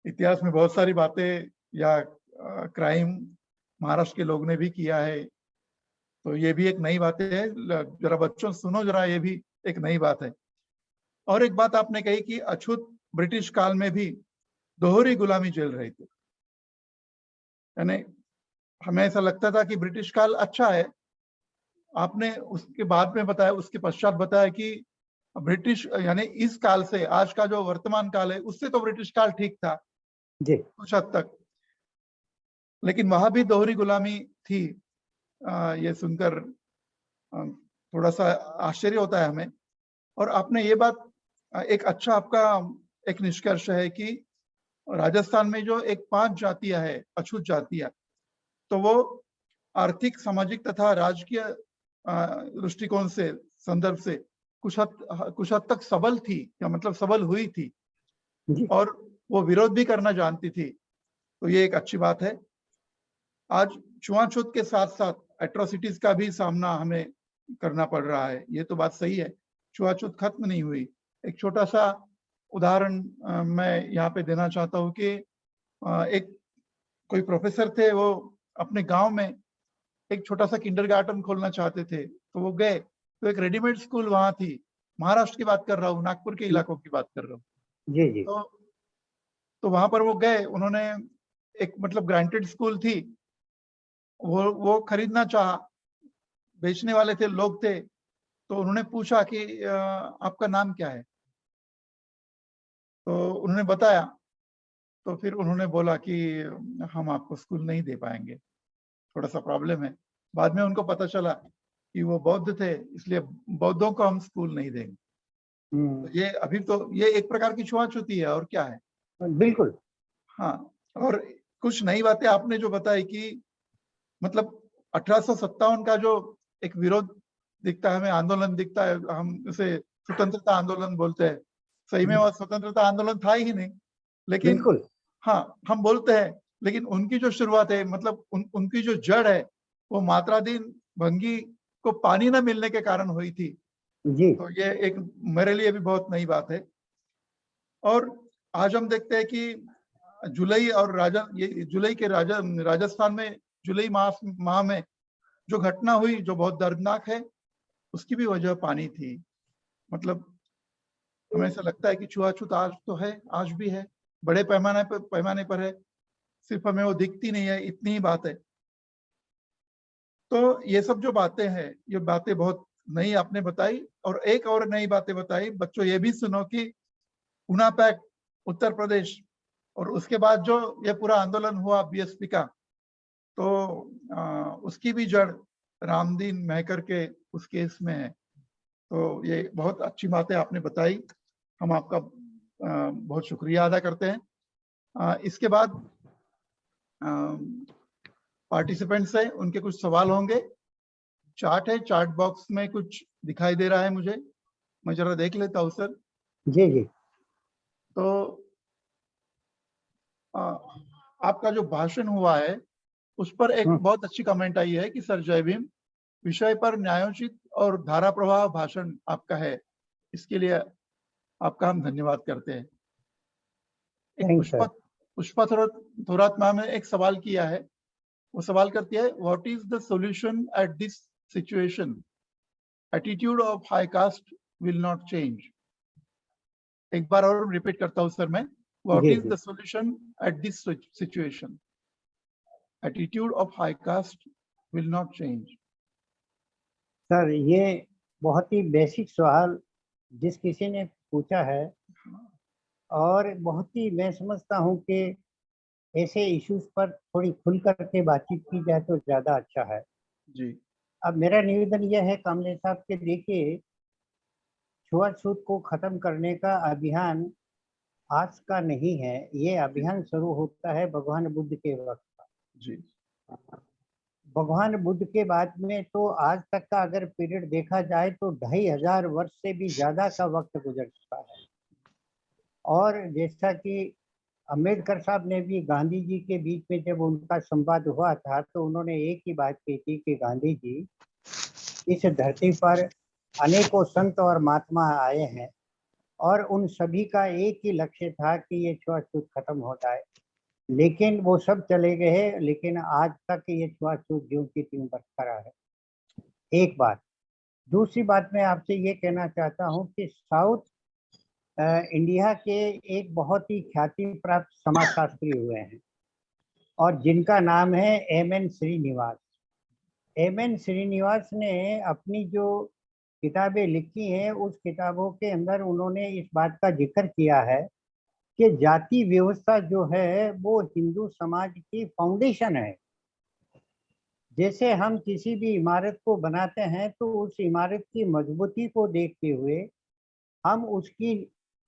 इतिहास में बहुत सारी बातें या क्राइम महाराष्ट्र के लोग ने भी किया है, तो ये भी एक नई बात है। जरा बच्चों सुनो जरा, ये भी एक नई बात है। और एक बात आपने कही कि अछूत ब्रिटिश काल में भी दोहरी गुलामी झेल रहे थे। यानी हमें ऐसा लगता था कि ब्रिटिश काल अच्छा है, आपने उसके बाद में बताया, उसके पश्चात बताया कि ब्रिटिश यानी इस काल से आज का जो वर्तमान काल है उससे तो ब्रिटिश काल ठीक था जी। कुछ हद तक, लेकिन वहां भी दोहरी गुलामी थी। ये सुनकर थोड़ा सा आश्चर्य होता है हमें। और आपने ये बात एक अच्छा आपका एक निष्कर्ष है कि राजस्थान में जो एक 5 जातियां है, अछूत जातियां, तो वो आर्थिक, सामाजिक तथा राजकीय दृष्टिकोण से, संदर्भ से कुछ हद तक सबल थी, या मतलब सबल हुई थी जी। और वो विरोध भी करना जानती थी, तो ये एक अच्छी बात है। आज छुआछूत के साथ साथ एट्रोसिटीज का भी सामना हमें करना पड़ रहा है, ये तो बात सही है। छुआछूत खत्म नहीं हुई। एक छोटा सा उदाहरण मैं यहाँ पे देना चाहता हूँ कि एक कोई प्रोफेसर थे, वो अपने गांव में एक छोटा सा किंडरगार्टन खोलना चाहते थे, तो वो गए, तो एक रेडीमेड स्कूल वहां थी। महाराष्ट्र की बात कर रहा हूँ, नागपुर के इलाकों की बात कर रहा हूँ। जी। जी। तो वहां पर वो गए, उन्होंने एक मतलब ग्रांटेड स्कूल थी, वो खरीदना चाहा। बेचने वाले थे, लोग थे, तो उन्होंने पूछा कि आपका नाम क्या है, तो उन्होंने बताया। तो फिर उन्होंने बोला कि हम आपको स्कूल नहीं दे पाएंगे, थोड़ा सा प्रॉब्लम है। बाद में उनको पता चला कि वो बौद्ध थे, इसलिए बौद्धों को हम स्कूल नहीं देंगे। तो ये अभी तो ये एक प्रकार की छुआछूती है, और क्या है। बिल्कुल। हाँ, और कुछ नई बातें आपने जो बताई कि मतलब 1857 का जो एक विरोध दिखता है हमें, आंदोलन दिखता है, हम उसे स्वतंत्रता आंदोलन बोलते हैं। सही में वह स्वतंत्रता आंदोलन था ही नहीं, लेकिन बिल्कुल। हाँ हम बोलते हैं, लेकिन उनकी जो शुरुआत है, मतलब उनकी जो जड़ है, वो मात्राधीन भंगी को पानी न मिलने के कारण हुई थी। जी तो ये एक मेरे लिए भी बहुत नई बात है। और आज हम देखते हैं कि जुलाई के राजस्थान में जुलाई माह में जो घटना हुई जो बहुत दर्दनाक है, उसकी भी वजह पानी थी। मतलब हमें ऐसा लगता है कि छुआछूत आज तो है, आज भी है, बड़े पैमाने पर है, सिर्फ हमें वो दिखती नहीं है, इतनी ही बात है। तो ये सब जो बातें हैं, ये बातें बहुत नई आपने बताई। और एक और नई बातें बताई बच्चों, ये भी सुनो कि ऊना पैक्ट उत्तर प्रदेश और उसके बाद जो ये पूरा आंदोलन हुआ बीएसपी का, तो उसकी भी जड़ रामदीन महकर के उस केस में है। तो ये बहुत अच्छी बातें आपने बताई, हम आपका बहुत शुक्रिया अदा करते हैं। इसके बाद पार्टिसिपेंट्स हैं, उनके कुछ सवाल होंगे। चार्ट है, चार्ट बॉक्स में कुछ दिखाई दे रहा है मुझे, मैं जरा देख लेता हूँ सर। जी जी। तो आपका जो भाषण हुआ है उस पर एक बहुत अच्छी कमेंट आई है कि सर जय भीम विषय पर न्यायोचित और धारा प्रवाह भाषण आपका है, इसके लिए आपका हम धन्यवाद करते हैं। एक thanks sir. Pushpa Thorat ma'am ने एक सवाल किया है, वो सवाल करती है, what is the solution at this situation, attitude of high caste will not change. एक बार और रिपीट करता हूँ सर मैं, व्हाट जी इज जी the solution at this situation, attitude of high caste will not change. Sir, ये बहुत ही बेसिक सवाल जिस किसी ने पूछा है, और बहुत ही मैं समझता हूँ कि ऐसे इश्यूज पर थोड़ी खुल करके बातचीत की जाए तो ज़्यादा अच्छा है। जी अब मेरा निवेदन यह है कामले साहब के, देखिए, छुआछूत को खत्म करने का अभियान आज का नहीं है। ये अभियान शुरू होता है भगवान बुद्ध के वक्त का। जी भगवान बुद्ध के बाद में तो आज तक का अगर पीरियड देखा जाए तो 2500 वर्ष से भी ज्यादा का वक्त गुजर चुका है। और जैसा कि अम्बेडकर साहब ने भी गांधी जी के बीच में जब उनका संवाद हुआ था तो उन्होंने एक ही बात कही थी कि गांधी जी, इस धरती पर अनेकों संत और महात्मा आए हैं और उन सभी का एक ही लक्ष्य था कि ये छुआछूत खत्म हो जाए, लेकिन वो सब चले गए, लेकिन आज तक ये छुआछूत ज्यों की त्यों बरकरार है। एक बात। दूसरी बात मैं आपसे ये कहना चाहता हूँ कि साउथ इंडिया के एक बहुत ही ख्याति प्राप्त समाजशास्त्री हुए हैं और जिनका नाम है एम.एन. श्रीनिवास। एम.एन. श्रीनिवास ने अपनी जो किताबें लिखी हैं उस किताबों के अंदर उन्होंने इस बात का जिक्र किया है कि जाति व्यवस्था जो है वो हिंदू समाज की फाउंडेशन है। जैसे हम किसी भी इमारत को बनाते हैं तो उस इमारत की मजबूती को देखते हुए हम उसकी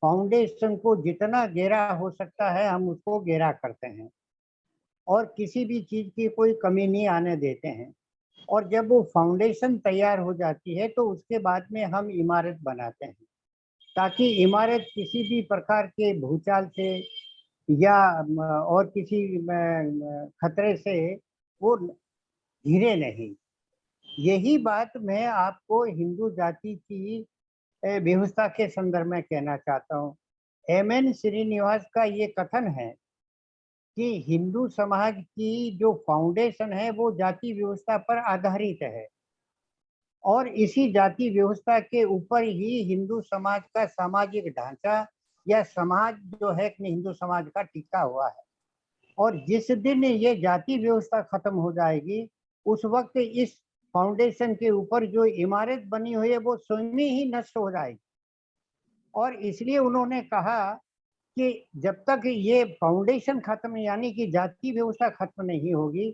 फाउंडेशन को जितना गहरा हो सकता है हम उसको गहरा करते हैं और किसी भी चीज की कोई कमी नहीं आने देते हैं। और जब वो फाउंडेशन तैयार हो जाती है तो उसके बाद में हम इमारत बनाते हैं, ताकि इमारत किसी भी प्रकार के भूचाल से या और किसी खतरे से वो घिरे नहीं। यही बात मैं आपको हिंदू जाति की व्यवस्था के संदर्भ में कहना चाहता हूँ। एम.एन. श्रीनिवास का ये कथन है कि हिंदू समाज की जो फाउंडेशन है वो जाति व्यवस्था पर आधारित है और इसी जाति व्यवस्था के ऊपर ही हिंदू समाज का सामाजिक ढांचा या समाज जो है हिंदू समाज का टिका हुआ है। और जिस दिन ये जाति व्यवस्था खत्म हो जाएगी उस वक्त इस फाउंडेशन के ऊपर जो इमारत बनी हुई है वो स्वयं ही नष्ट हो जाएगी। और इसलिए उन्होंने कहा कि जब तक ये फाउंडेशन खत्म यानी कि जाति व्यवस्था खत्म नहीं होगी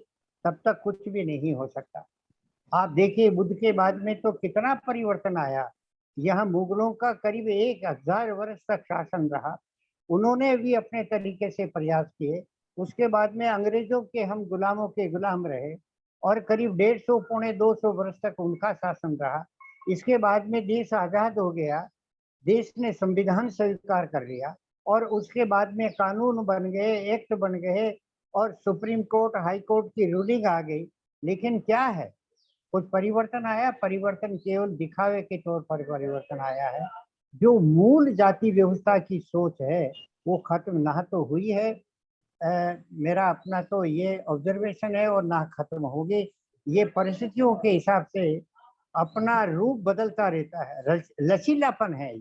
तब तक कुछ भी नहीं हो सकता। आप देखिए बुद्ध के बाद में तो कितना परिवर्तन आया। यहाँ मुगलों का करीब 1000 वर्ष तक शासन रहा, उन्होंने भी अपने तरीके से प्रयास किए। उसके बाद में अंग्रेजों के हम गुलामों के गुलाम रहे और करीब 150 पौने 200 वर्ष तक उनका शासन रहा। इसके बाद में देश आजाद हो गया, देश ने संविधान स्वीकार कर लिया और उसके बाद में कानून बन गए, एक्ट बन गए और सुप्रीम कोर्ट हाई कोर्ट की रूलिंग आ गई। लेकिन क्या है, कुछ परिवर्तन आया, परिवर्तन केवल दिखावे के तौर पर परिवर्तन आया है। जो मूल जाति व्यवस्था की सोच है वो खत्म ना तो हुई है, मेरा अपना तो ये ऑब्जर्वेशन है, और ना खत्म होगी। ये परिस्थितियों के हिसाब से अपना रूप बदलता रहता है, लचीलापन है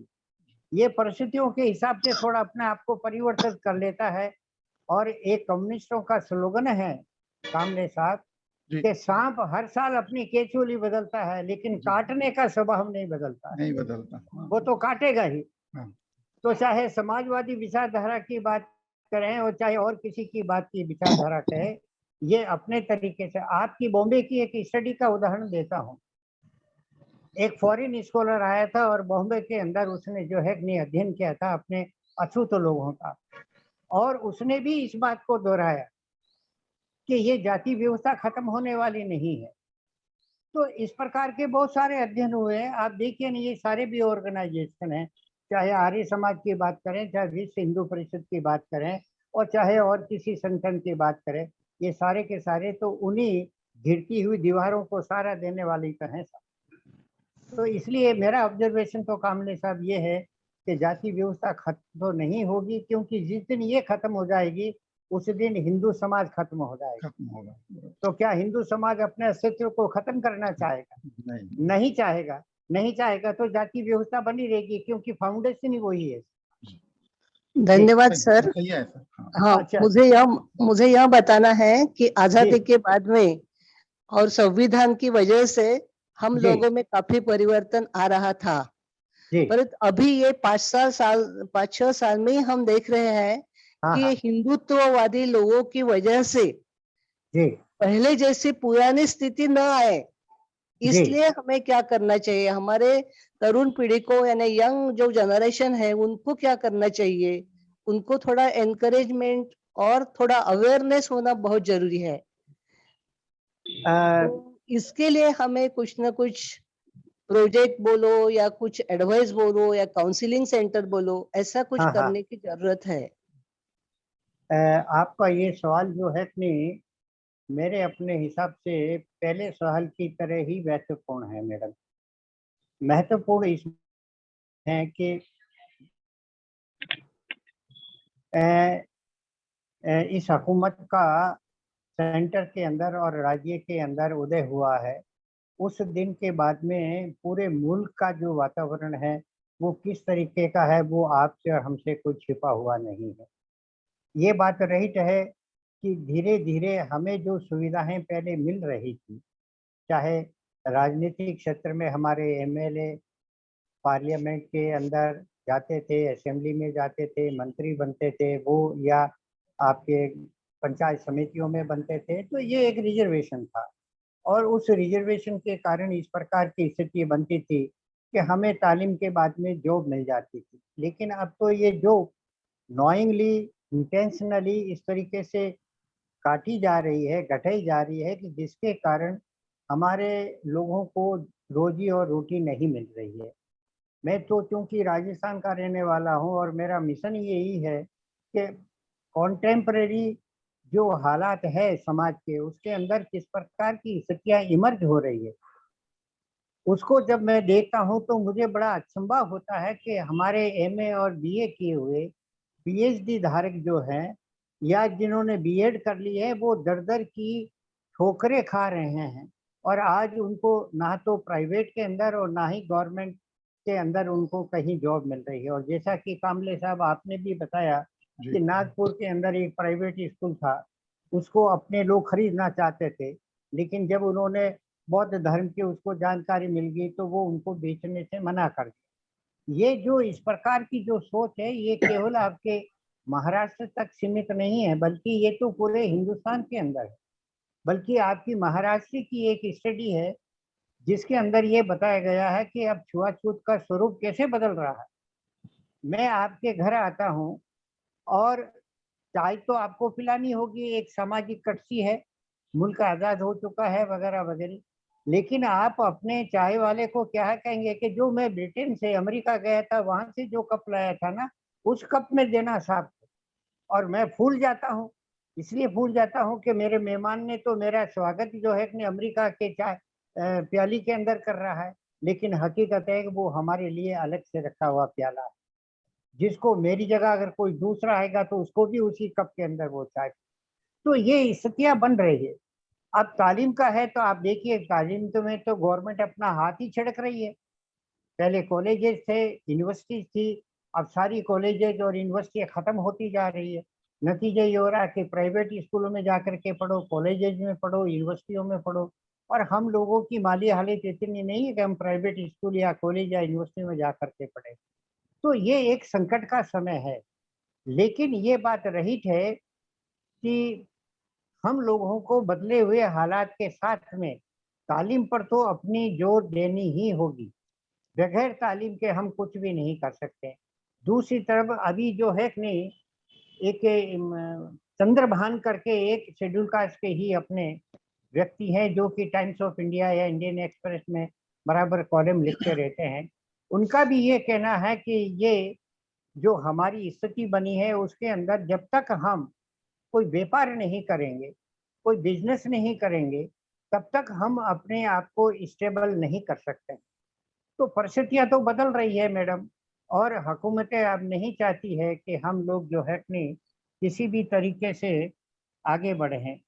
ये परिस्थितियों के हिसाब से थोड़ा अपने आप को परिवर्तित कर लेता है। और एक कम्युनिस्टों का स्लोगन है कामले साहब जी कि सांप हर साल अपनी केचुली बदलता है लेकिन काटने का स्वभाव नहीं बदलता है, नहीं बदलता। हाँ, वो तो काटेगा ही। हाँ, तो चाहे समाजवादी विचारधारा की बात करें और चाहे और किसी की बात की विचारधारा कहें, ये अपने तरीके से। आपकी बॉम्बे की एक स्टडी का उदाहरण देता हूँ। एक फॉरेन स्कॉलर आया था और बॉम्बे के अंदर उसने जो है अध्ययन किया था अपने अछूत लोगों का, और उसने भी इस बात को दोहराया कि ये जाति व्यवस्था खत्म होने वाली नहीं है। तो इस प्रकार के बहुत सारे अध्ययन हुए हैं। आप देखिए ना, ये सारे भी ऑर्गेनाइजेशन हैं, चाहे आर्य समाज की बात करें, चाहे विश्व हिंदू परिषद की बात करें, और चाहे और किसी संगठन की बात करें, ये सारे के सारे तो उन्हीं गिरती हुई दीवारों को सहारा देने वाले तो हैं। तो इसलिए मेरा ऑब्जर्वेशन तो कामले साहब ये है कि जाति व्यवस्था खत्म तो नहीं होगी, क्योंकि जिस दिन ये खत्म हो जाएगी उस दिन हिंदू समाज खत्म हो जाएगा। खत्म होगा। तो क्या हिंदू समाज अपने अस्तित्व को खत्म करना चाहेगा? नहीं, नहीं चाहेगा। नहीं चाहेगा तो जाति व्यवस्था बनी रहेगी, क्योंकि फाउंडेशन ही वही है। धन्यवाद सही सर। सही है सर। हाँ, हाँ, अच्छा। मुझे यह बताना है कि आजादी जी के बाद में और संविधान की वजह से हम जी लोगों में काफी परिवर्तन आ रहा था, जी। पर अभी ये 5-6 साल में ही हम देख रहे हैं हाँ कि ये हाँ हिंदुत्ववादी लोगों की वजह से जी पहले जैसी पुरानी स्थिति न आए, जी। इसलिए हमें क्या करना चाहिए? हमारे तरुण पीढ़ी को यानी यंग जो जनरेशन है उनको क्या करना चाहिए? उनको थोड़ा एनकरेजमेंट और थोड़ा अवेयरनेस होना बहुत जरूरी है। अ, तो इसके लिए हमें कुछ ना कुछ प्रोजेक्ट बोलो या कुछ एडवाइस बोलो या काउंसलिंग सेंटर बोलो, ऐसा कुछ हाँ हाँ। करने की जरूरत है। आपका ये सवाल जो है कि मेरे अपने हिसाब से पहले सवाल की तरह ही महत्वपूर्ण है मैडम। महत्वपूर्ण इस है कि अ, इस हुकूमत का सेंटर के अंदर और राज्य के अंदर उदय हुआ है, उस दिन के बाद में पूरे मुल्क का जो वातावरण है वो किस तरीके का है, वो आपसे और हमसे कुछ छिपा हुआ नहीं है। ये बात रही है कि धीरे धीरे हमें जो सुविधाएं पहले मिल रही थी, चाहे राजनीतिक क्षेत्र में हमारे एमएलए पार्लियामेंट के अंदर जाते थे, असेंबली में जाते थे, मंत्री बनते थे वो, या आपके पंचायत समितियों में बनते थे, तो ये एक रिजर्वेशन था। और उस रिजर्वेशन के कारण इस प्रकार की स्थिति बनती थी कि हमें तालीम के बाद में जॉब मिल जाती थी। लेकिन अब तो ये जॉब नॉइंगली, इंटेंशनली इस तरीके से काटी जा रही है, घटाई जा रही है कि जिसके कारण हमारे लोगों को रोजी और रोटी नहीं मिल रही है। मैं तो चूंकि राजस्थान का रहने वाला हूँ और मेरा मिशन यही है कि कॉन्टेम्परेरी जो हालात है समाज के, उसके अंदर किस प्रकार की स्थितियाँ इमर्ज हो रही है, उसको जब मैं देखता हूँ तो मुझे बड़ा अचंभा होता है कि हमारे एमए और बीए किए हुए पीएचडी धारक जो हैं या जिन्होंने बीएड कर ली है, वो दर दर की ठोकरें खा रहे हैं। और आज उनको ना तो प्राइवेट के अंदर और ना ही गवर्नमेंट के अंदर उनको कहीं जॉब मिल रही है। और जैसा कि कामले साहब आपने भी बताया जी कि नागपुर के अंदर एक प्राइवेट स्कूल था, उसको अपने लोग खरीदना चाहते थे, लेकिन जब उन्होंने बौद्ध धर्म की उसको जानकारी मिल गई तो वो उनको बेचने से मना कर दिया। ये जो इस प्रकार की जो सोच है, ये केवल आपके महाराष्ट्र तक सीमित नहीं है, बल्कि ये तो पूरे हिंदुस्तान के अंदर है। बल्कि आपकी महाराष्ट्र की एक स्टडी है जिसके अंदर ये बताया गया है कि अब छुआछूत का स्वरूप कैसे बदल रहा है। मैं आपके घर आता हूँ और चाय तो आपको पिलानी होगी, एक सामाजिक कर्तव्य है, मुल्क आज़ाद हो चुका है वगैरह वगैरह, लेकिन आप अपने चाय वाले को क्या कहेंगे कि जो मैं ब्रिटेन से अमेरिका गया था वहां से जो कप लाया था ना, उस कप में देना साहब। और मैं भूल जाता हूँ, इसलिए भूल जाता हूँ कि मेरे मेहमान ने तो मेरा स्वागत जो है कि अमेरिका के चाय प्याली के अंदर कर रहा है, लेकिन हकीकत है कि वो हमारे लिए अलग से रखा हुआ प्याला है, जिसको मेरी जगह अगर कोई दूसरा आएगा तो उसको भी उसी कप के अंदर वो चाय। तो ये स्थितियां बन रही है। अब तालीम का है तो आप देखिए, तालीम तो में तो गवर्नमेंट अपना हाथ ही छिड़क रही है। पहले कॉलेजेस थे, यूनिवर्सिटीज थी, अब सारी कॉलेजेस और यूनिवर्सिटियां खत्म होती जा रही है। नतीजा ये हो रहा है कि प्राइवेट स्कूलों में जाकर के पढ़ो, कॉलेजेस में पढ़ो, यूनिवर्सिटियों में पढ़ो, और हम लोगों की माली हालत इतनी नहीं है कि हम प्राइवेट स्कूल या कॉलेज या यूनिवर्सिटी में जा करके पढ़े। तो ये एक संकट का समय है। लेकिन ये बात रही है कि हम लोगों को बदले हुए हालात के साथ में तालीम पर तो अपनी जोर देनी ही होगी। बगैर तालीम के हम कुछ भी नहीं कर सकते। दूसरी तरफ अभी जो है कि नहीं, एक चंद्रभान करके एक शेड्यूल कास्ट के ही अपने व्यक्ति हैं जो कि टाइम्स ऑफ इंडिया या इंडियन एक्सप्रेस में बराबर कॉलम लिखते रहते हैं। उनका भी ये कहना है कि ये जो हमारी स्थिति बनी है उसके अंदर जब तक हम कोई व्यापार नहीं करेंगे, कोई बिजनेस नहीं करेंगे, तब तक हम अपने आप को स्टेबल नहीं कर सकते। तो परिस्थितियां तो बदल रही है मैडम, और हुकूमतें अब नहीं चाहती है कि हम लोग जो है अपनी किसी भी तरीके से आगे बढ़े हैं,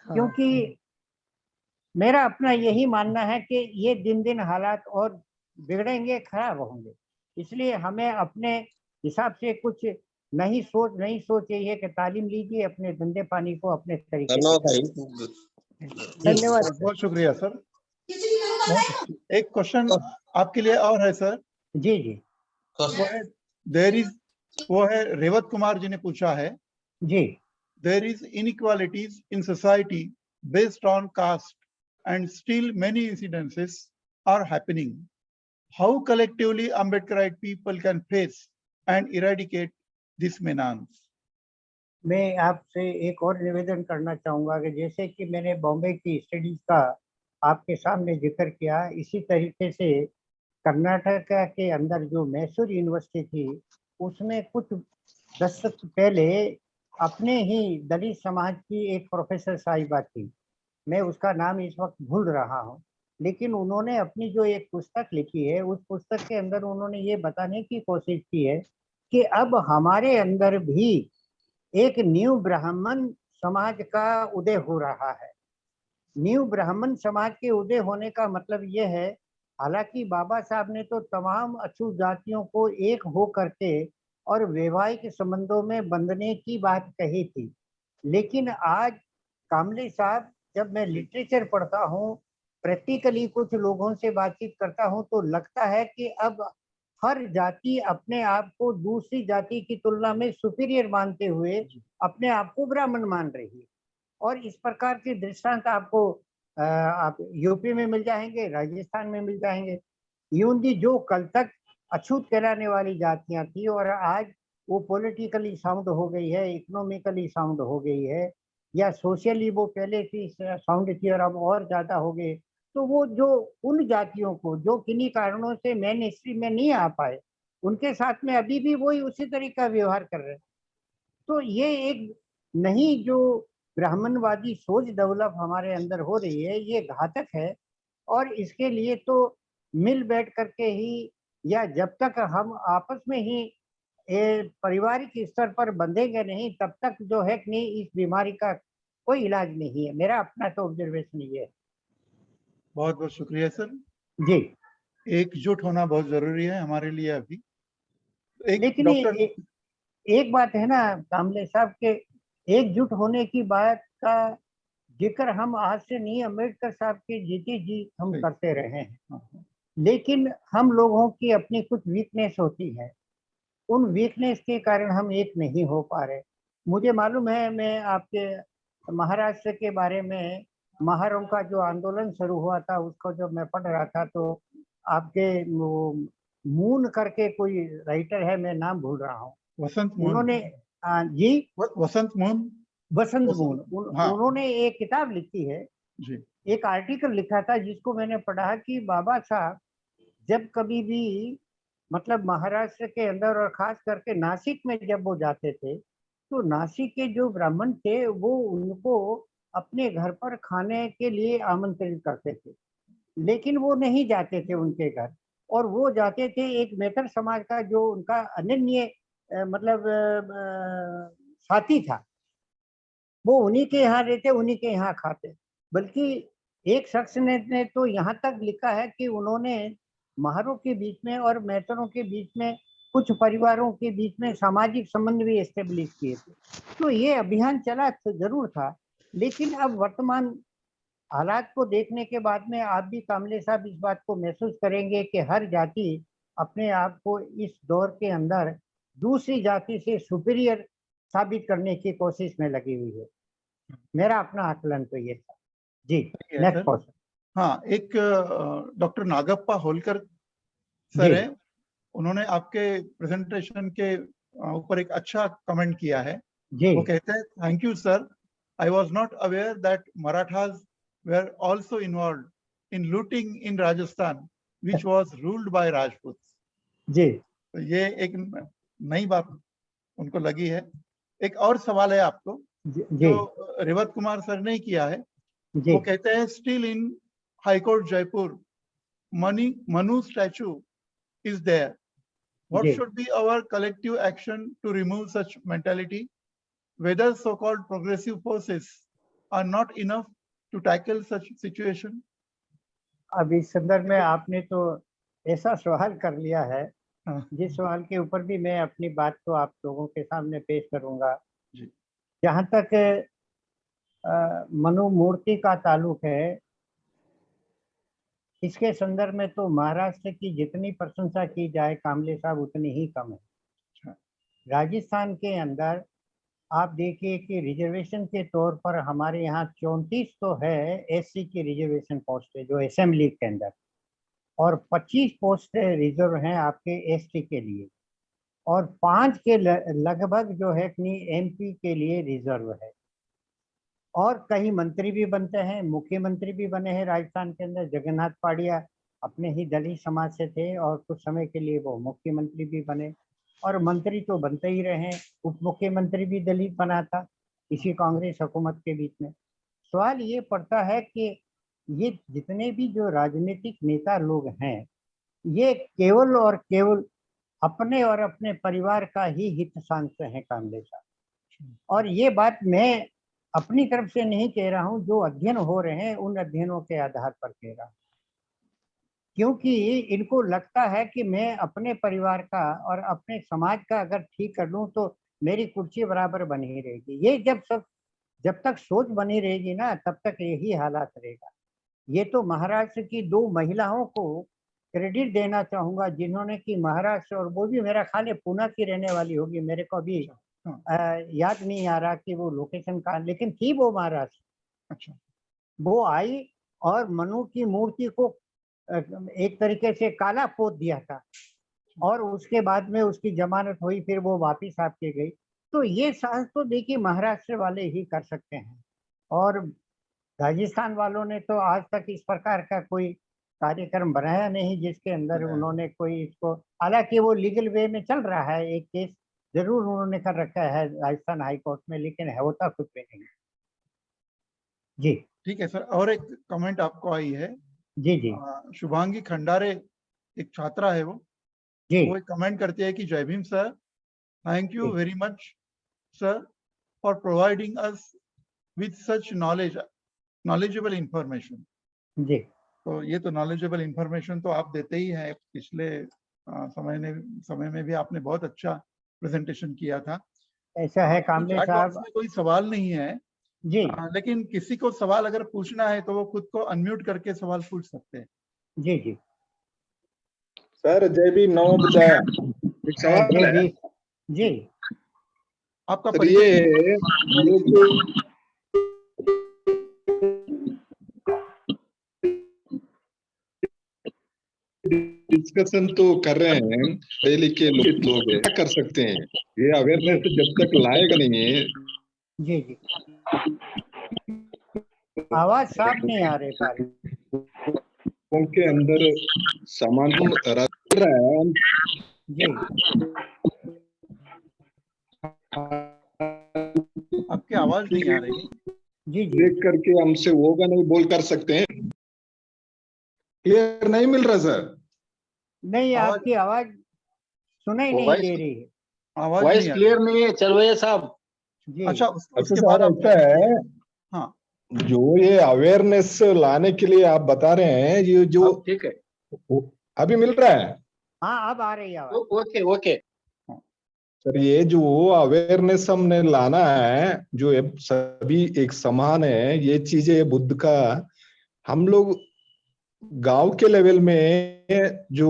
हाँ, क्योंकि मेरा अपना यही मानना है कि ये दिन दिन हालात और बिगड़ेंगे, खराब होंगे। इसलिए हमें अपने हिसाब से कुछ नई सोच यही है कि तालीम लीजिए, अपने धंधे पानी को अपने तरीके से धन्यवाद करिए। भाई। धन्यवाद बहुत सर। बहुत शुक्रिया सर। एक क्वेश्चन आपके लिए और है सर। जी जी वो है वो है रेवत कुमार जी ने पूछा है, जी। there is inequalities in society based on caste and still many incidences are happening. How collectively Ambedkarite people can face and eradicate this menace? मैं आपसे एक और निवेदन करना चाहूँगा कि जैसे कि मैंने बॉम्बे की स्टडीज का आपके सामने जिक्र किया, इसी तरीके से कर्नाटका के अंदर जो मैसूर यूनिवर्सिटी थी, उसमें कुछ दशक पहले अपने ही दलित समाज की एक प्रोफेसर साहिबा थी, मैं उसका नाम इस वक्त भूल रहा हूँ, लेकिन उन्होंने अपनी जो एक पुस्तक लिखी है, उस पुस्तक के अंदर उन्होंने ये बताने की कोशिश की है कि अब हमारे अंदर भी एक न्यू ब्राह्मण समाज का उदय हो रहा है। न्यू ब्राह्मण समाज के उदय होने का मतलब ये है, हालांकि बाबा साहब ने तो तमाम अछूत जातियों को एक हो करके और वैवाहिक संबंधों में बंधने की बात कही थी, लेकिन आज कामले साहब, जब मैं लिटरेचर पढ़ता हूँ, प्रैक्टिकली कुछ लोगों से बातचीत करता हूँ, तो लगता है कि अब हर जाति अपने आप को दूसरी जाति की तुलना में सुपीरियर मानते हुए अपने आप को ब्राह्मण मान रही है। और इस प्रकार के दृष्टांत आपको आप यूपी में मिल जाएंगे, राजस्थान में मिल जाएंगे। यूं दी जो कल तक अछूत कहलाने वाली जातियां थी और आज वो पॉलिटिकली साउंड हो गई है, इकोनॉमिकली साउंड हो गई है, या सोशली वो पहले थी साउंड थी और अब और ज्यादा हो गए, तो वो जो उन जातियों को जो किन्हीं कारणों से मेन हिस्ट्री में नहीं आ पाए, उनके साथ में अभी भी वही उसी तरीके का व्यवहार कर रहे हैं। तो ये एक नई जो ब्राह्मणवादी सोच डेवलप हमारे अंदर हो रही है, ये घातक है। और इसके लिए तो मिल बैठ करके ही, या जब तक हम आपस में ही पारिवारिक स्तर पर बंधेंगे नहीं, तब तक जो है कि नहीं, इस बीमारी का कोई इलाज नहीं है। मेरा अपना तो ऑब्जर्वेशन ये है। बहुत बहुत शुक्रिया सर। जी। एकजुट होना बहुत जरूरी है हमारे लिए अभी। एक लेकिन डॉक्टर एक बात है ना कामले साहब के, एकजुट होने की बात का जिक्र हम आज से नहीं, अम्बेडकर साहब के जीते जी हम सही। करते रहे हैं, लेकिन हम लोगों की अपनी कुछ वीकनेस होती है, उन वीकनेस के कारण हम एक नहीं हो पा रहे। मुझे मालूम है, मैं आपके महाराष्ट्र के बारे में, महारों का जो आंदोलन शुरू हुआ था उसको जब मैं पढ़ रहा था, तो आपके वो मून करके कोई राइटर है, मैं नाम भूल रहा हूँ, वसंत मोहन उन्होंने जी वसंत मोहन वसंत मून, हाँ उन्होंने एक किताब लिखी है, जी एक आर्टिकल लिखा था जिसको मैंने पढ़ा कि बाबा साहब जब कभी भी मतलब महाराष्ट्र के अंदर और खास करके नासिक में जब वो जाते थे, तो नासिक के जो ब्राह्मण थे वो उनको अपने घर पर खाने के लिए आमंत्रित करते थे। लेकिन वो नहीं जाते थे उनके घर, और वो जाते थे एक मेहतर समाज का जो उनका अनन्य मतलब साथी था, वो उन्हीं के यहाँ रहते, उन्हीं के यहाँ खाते। बल्कि एक शख्स ने तो यहाँ तक लिखा है कि उन्होंने महारों के बीच में और मेहतरों के बीच में, कुछ परिवारों के बीच में सामाजिक संबंध भी एस्टेब्लिश किए थे। तो ये अभियान चला तो जरूर था, लेकिन अब वर्तमान हालात को देखने के बाद में आप भी कामले साहब इस बात को महसूस करेंगे कि हर जाति अपने आप को इस दौर के अंदर दूसरी जाति से सुपीरियर साबित करने की कोशिश में लगी हुई है। मेरा अपना आकलन तो ये था जी। है नेक्स्ट सर। क्वेश्चन। हाँ, एक डॉक्टर नागप्पा होलकर सर जी। है, उन्होंने आपके प्रेजेंटेशन के ऊपर एक अच्छा कमेंट किया है। जी। वो कहते हैं, thank you sir, I was not aware that Marathas were also involved in looting in Rajasthan, which was ruled by Rajputs. जी। तो ये एक नई बात उनको लगी है। एक और सवाल है आपको जी। जो रेवत कुमार सर ने किया है। जी। वो कहते हैं, still in high court Jaipur Manu statue is there. What जी। should be our collective action to remove such mentality? Whether so-called progressive forces are not enough to tackle such situation? अब इस संदर्भ में आपने तो ऐसा सवाल कर लिया है, हाँ, जिस सवाल के ऊपर भी मैं अपनी बात को आप लोगों के सामने पेश करूंगा। जी। जहाँ तक मनु मूर्ति का ताल्लुक है, इसके संदर्भ में तो महाराष्ट्र की जितनी प्रशंसा की जाए कामले साहब उतनी ही कम है। राजस्थान के अंदर आप देखिए कि रिजर्वेशन के तौर पर हमारे यहाँ 34 तो है एससी की रिजर्वेशन पोस्ट है जो असेंबली के अंदर, और 25 पोस्ट रिजर्व हैं आपके एसटी के लिए, और 5 के लगभग जो है अपनी एमपी के लिए रिजर्व है। और कई मंत्री भी बनते हैं, मुख्यमंत्री भी बने हैं राजस्थान के अंदर। जगन्नाथ पाड़िया अपने ही दलित समाज से थे और कुछ समय के लिए वो मुख्यमंत्री भी बने, और मंत्री तो बनते ही रहे। उप मुख्यमंत्री भी दलित बना था इसी कांग्रेस हुकूमत के बीच में। सवाल ये पड़ता है कि ये जितने भी जो राजनीतिक नेता लोग हैं, ये केवल और केवल अपने और अपने परिवार का ही हित साधते हैं कामले साहब। और ये बात मैं अपनी तरफ से नहीं कह रहा हूँ, जो अध्ययन हो रहे हैं उन अध्ययनों के आधार पर कह रहा हूँ, क्योंकि इनको लगता है कि मैं अपने परिवार का और अपने समाज का अगर ठीक कर लूँ तो मेरी कुर्सी बराबर बनी रहेगी। ये जब तक सोच बनी रहेगी ना, तब तक यही हालात रहेगा। ये तो महाराष्ट्र की 2 महिलाओं को क्रेडिट देना चाहूंगा, जिन्होंने कि महाराष्ट्र, और वो भी मेरा ख्याल है पूना की रहने वाली होगी, मेरे को अभी याद नहीं आ रहा कि वो लोकेशन का, लेकिन थी वो महाराष्ट्र। अच्छा। वो आई और मनु की मूर्ति को एक तरीके से काला पोत दिया था, और उसके बाद में उसकी जमानत हुई, फिर वो वापिस आपके गई। तो ये साहस तो देखिए महाराष्ट्र वाले ही कर सकते हैं, और राजस्थान वालों ने तो आज तक इस प्रकार का कोई कार्यक्रम बनाया नहीं जिसके अंदर उन्होंने कोई इसको, हालांकि वो लीगल वे में चल रहा है, एक केस जरूर उन्होंने कर रखा है राजस्थान हाई कोर्ट में, लेकिन होता कुछ भी नहीं। जी। ठीक है सर। और एक कमेंट आपको आई है। जी। जी। शुभांगी खंडारे एक छात्रा है, वो एक कमेंट करती है कि जय भीम sir, thank you very much sir for providing us with such knowledgeable information. जी। तो ये तो नॉलेजेबल इंफॉर्मेशन तो आप देते ही हैं। पिछले समय में भी आपने बहुत अच्छा प्रेजेंटेशन किया था। ऐसा है कामले साहब, कोई सवाल नहीं है जी। लेकिन किसी को सवाल अगर पूछना है तो वो खुद को अनम्यूट करके सवाल पूछ सकते हैं। जी। जी सर, जय भीम, नमो बुद्धाय। एक सवाल है जी। आपका सर, ये डिस्कशन तो कर रहे हैं, पढ़े लिखे लोग क्या कर सकते हैं? ये अवेयरनेस जब तक लाएगा नहीं है। जी। जी आवाज साफ नहीं आ रही सारी। उनके अंदर समान रख रहा है जी। आपकी आवाज नहीं आ रही। जी। देख करके हमसे होगा नहीं बोल कर सकते हैं। क्लियर नहीं मिल रहा सर। नहीं, आवाज- आपकी आवाज सुनाई नहीं वॉइस दे रही है। आवाज वॉइस नहीं आ क्लियर नहीं है चरवैया साहब। जी अच्छा अच्छा उसके सर, बाद ऐसा है, हाँ जो ये अवेयरनेस लाने के लिए आप बता रहे हैं, ये जो अब ठीक है। अभी मिल रहा है हाँ, अब आ रही है आवाज। Okay okay. सर, ये जो अवेयरनेस हमने लाना है, जो ये सभी एक समान है, ये चीजें बुद्ध का, हम लोग गांव के लेवल में जो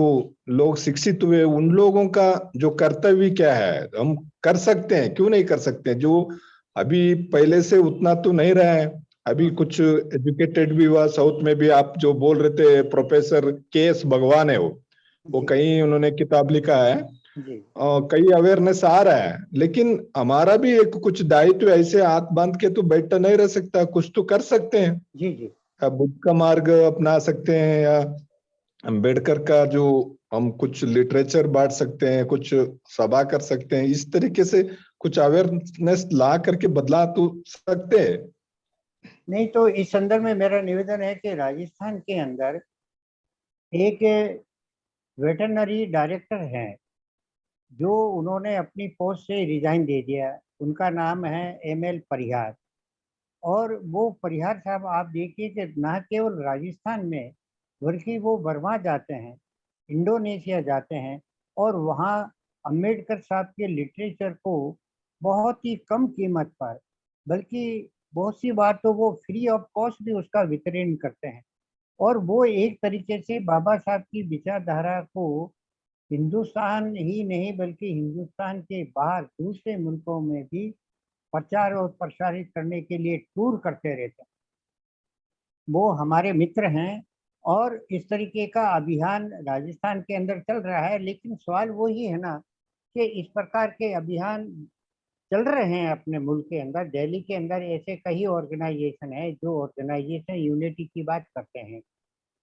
लोग शिक्षित हुए, उन लोगों का जो कर्तव्य क्या है, हम कर सकते हैं, क्यों नहीं कर सकते? जो अभी पहले से उतना तो नहीं रहा है, अभी कुछ एजुकेटेड भी हुआ, साउथ में भी आप जो बोल रहे थे, प्रोफेसर के.एस. भगवान है वो जी कहीं उन्होंने किताब लिखा है, जी और कई अवेयरनेस आ रहा है, लेकिन हमारा भी एक कुछ दायित्व, ऐसे हाथ बांध के तो बैठा नहीं रह सकता, कुछ तो कर सकते हैं। जी जी बुद्ध का मार्ग अपना सकते हैं, या अम्बेडकर का जो हम कुछ लिटरेचर बांट सकते हैं, कुछ सभा कर सकते हैं, इस तरीके से कुछ अवेयरनेस ला करके बदला तो सकते हैं। नहीं, तो इस संदर्भ में मेरा निवेदन है कि राजस्थान के अंदर एक वेटरनरी डायरेक्टर हैं, जो उन्होंने अपनी पोस्ट से रिजाइन दे दिया। उनका नाम है एम.एल. परिहार। और वो परिहार साहब, आप देखिए कि न केवल राजस्थान में, बल्कि वो बर्मा जाते हैं, इंडोनेशिया जाते हैं, और वहाँ अम्बेडकर साहब के लिटरेचर को बहुत ही कम कीमत पर, बल्कि बहुत सी बार तो वो फ्री ऑफ कॉस्ट भी उसका वितरण करते हैं। और वो एक तरीके से बाबा साहब की विचारधारा को हिंदुस्तान ही नहीं, बल्कि हिंदुस्तान के बाहर दूसरे मुल्कों में भी प्रचार और प्रसारित करने के लिए टूर करते रहते हैं। वो हमारे मित्र हैं, और इस तरीके का अभियान राजस्थान के अंदर चल रहा है। लेकिन सवाल वही है ना, कि इस प्रकार के अभियान चल रहे हैं अपने मुल्क के अंदर। दिल्ली के अंदर ऐसे कई ऑर्गेनाइजेशन है जो ऑर्गेनाइजेशन यूनिटी की बात करते हैं,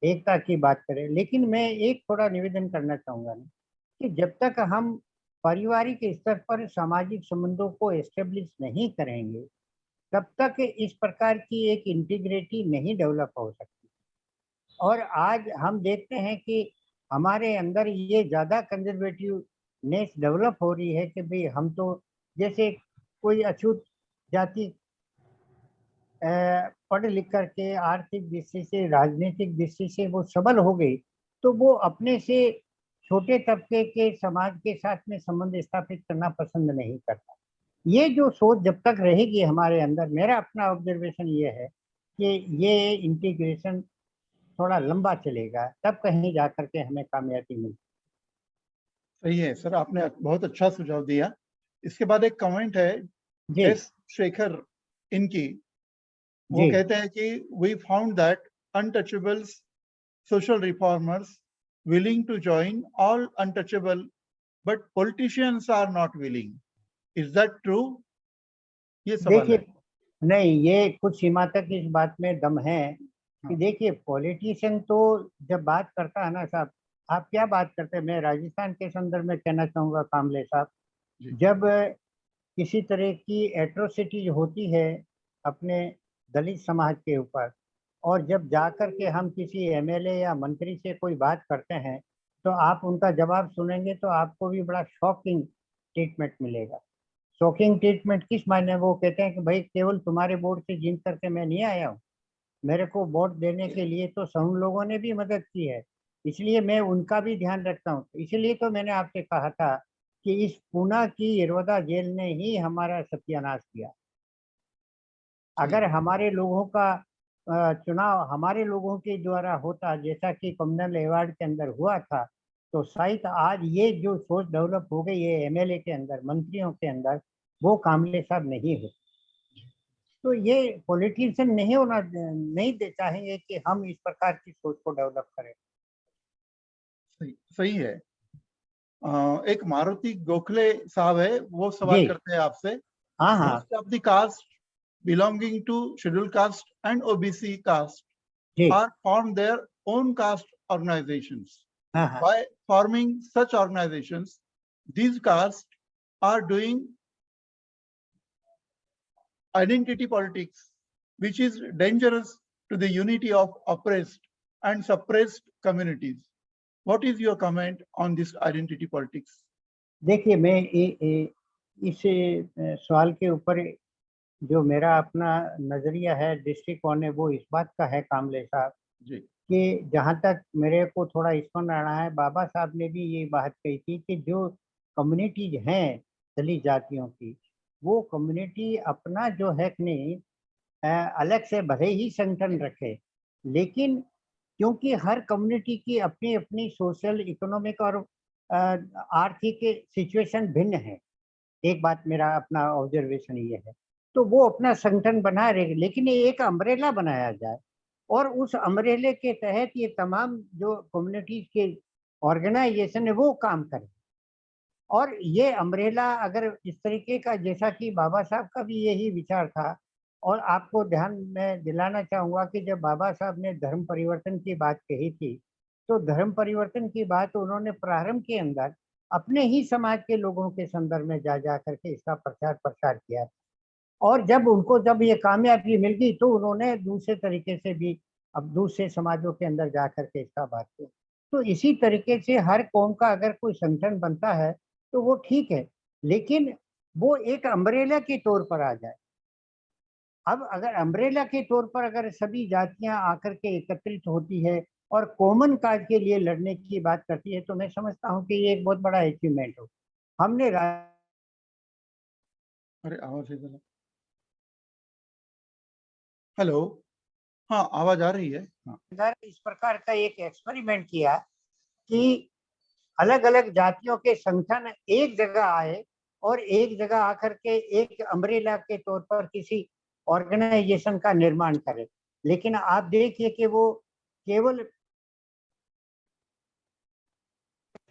एकता की बात करें। लेकिन मैं एक थोड़ा निवेदन करना चाहूँगा ना, कि जब तक हम पारिवारिक स्तर पर सामाजिक संबंधों को एस्टेब्लिश नहीं करेंगे, तब तक इस प्रकार की एक इंटीग्रिटी नहीं डेवलप हो सकती। और आज हम देखते हैं कि हमारे अंदर ये ज़्यादा कंजर्वेटिवनेस डेवलप हो रही है कि भाई हम तो, जैसे कोई अछूत जाति पढ़ लिख करके आर्थिक दृष्टि से, राजनीतिक दृष्टि से वो सबल हो गई, तो वो अपने से छोटे तबके के समाज के साथ में संबंध स्थापित करना पसंद नहीं करता। ये जो सोच जब तक रहेगी हमारे अंदर, मेरा अपना ऑब्जर्वेशन ये है कि ये इंटीग्रेशन थोड़ा लंबा चलेगा, तब कहीं जा करके हमें कामयाबी मिलेगी। सही है सर, आपने बहुत अच्छा सुझाव दिया। इसके बाद एक कमेंट है जी एस शेखर इनकी, वो जी कहते हैं कि we found that untouchables social reformers willing to join all untouchable, but politicians are not willing. Is that true? ये सवाल देखिए, है। नहीं, ये कुछ सीमा तक इस बात में दम है कि देखिए, पॉलिटिशियन तो जब बात करता है ना साहब, आप क्या बात करते हैं, मैं राजस्थान के संदर्भ में कहना चाहूँगा कामले साहब, जी। जब किसी तरह की एट्रोसिटी होती है अपने दलित समाज के ऊपर, और जब जाकर के हम किसी एमएलए या मंत्री से कोई बात करते हैं, तो आप उनका जवाब सुनेंगे तो आपको भी बड़ा शॉकिंग ट्रीटमेंट मिलेगा। शॉकिंग ट्रीटमेंट किस मायने? वो कहते हैं कि भाई केवल तुम्हारे वोट से जीत करके मैं नहीं आया हूँ, मेरे को वोट देने के लिए तो सब लोगों ने भी मदद की है, इसलिए मैं उनका भी ध्यान रखता हूँ। इसलिए तो मैंने आपसे कहा था कि इस पूना की यरवदा जेल ने ही हमारा सत्यानाश किया। अगर हमारे लोगों का चुनाव हमारे लोगों के द्वारा होता, जैसा कि कम्युनल अवार्ड के अंदर हुआ था, तो शायद आज ये जो सोच डेवलप हो गई है एमएलए के अंदर, मंत्रियों के अंदर, वो कामले साहब नहीं हो। तो ये पॉलिटिशियन नहीं चाहेंगे कि हम इस प्रकार की सोच को डेवलप करें। सही है। एक मारुति गोखले साहब है, वो सवाल जी। करते हैं आपसे। हाँ हाँ most of the caste belonging to scheduled caste and OBC caste जी are formed their own caste organizations. हाँ हाँ By forming such organizations, these castes are doing identity politics, which is dangerous to the unity of oppressed and suppressed communities. What is your comment on this identity politics? देखिए, मैं इस सवाल के ऊपर जो मेरा अपना नजरिया है, दृष्टिकोण है, वो इस बात का है कामले साहब जी कि जहाँ तक मेरे को थोड़ा स्मरण आ रहा है, बाबा साहब ने भी ये बात कही थी कि जो कम्युनिटीज हैं दलित जातियों की, वो कम्युनिटी अपना जो है कि नहीं अलग से भले ही संगठन रखे, लेकिन क्योंकि हर कम्युनिटी की अपनी अपनी सोशल, इकोनॉमिक और आर्थिक सिचुएशन भिन्न है। एक बात मेरा अपना ऑब्जर्वेशन ये है, तो वो अपना संगठन बना रहे, लेकिन ये एक अम्ब्रेला बनाया जाए और उस अम्ब्रेले के तहत ये तमाम जो कम्युनिटीज के ऑर्गेनाइजेशन है वो काम करें। और ये अम्ब्रेला अगर इस तरीके का, जैसा कि बाबा साहब का भी यही विचार था, और आपको ध्यान में दिलाना चाहूंगा कि जब बाबा साहब ने धर्म परिवर्तन की बात कही थी, तो धर्म परिवर्तन की बात उन्होंने प्रारंभ के अंदर अपने ही समाज के लोगों के संदर्भ में जा करके इसका प्रचार प्रसार किया था। और जब ये कामयाबी मिल गई तो उन्होंने दूसरे तरीके से भी अब दूसरे समाजों के अंदर जा करके इसका बात की। तो इसी तरीके से हर कौम का अगर कोई संगठन बनता है तो वो ठीक है, लेकिन वो एक अम्ब्रेला के तौर पर आ जाए। अब अगर अम्ब्रेला के तौर पर अगर सभी जातियां आकर के एकत्रित होती है और कॉमन काज के लिए लड़ने की बात करती है, तो मैं समझता हूँ कि ये एक बहुत बड़ा अचीवमेंट हो। हमने अरे आवाज है जरा। हेलो, हाँ आवाज आ रही है। हाँ अंदर इस प्रकार का एक एक्सपेरिमेंट किया कि अलग अलग जातियों के संगठन एक जगह आए और एक जगह आकर के एक अम्ब्रेला के तौर पर किसी ऑर्गेनाइजेशन का निर्माण करें। लेकिन आप देखिए कि वो केवल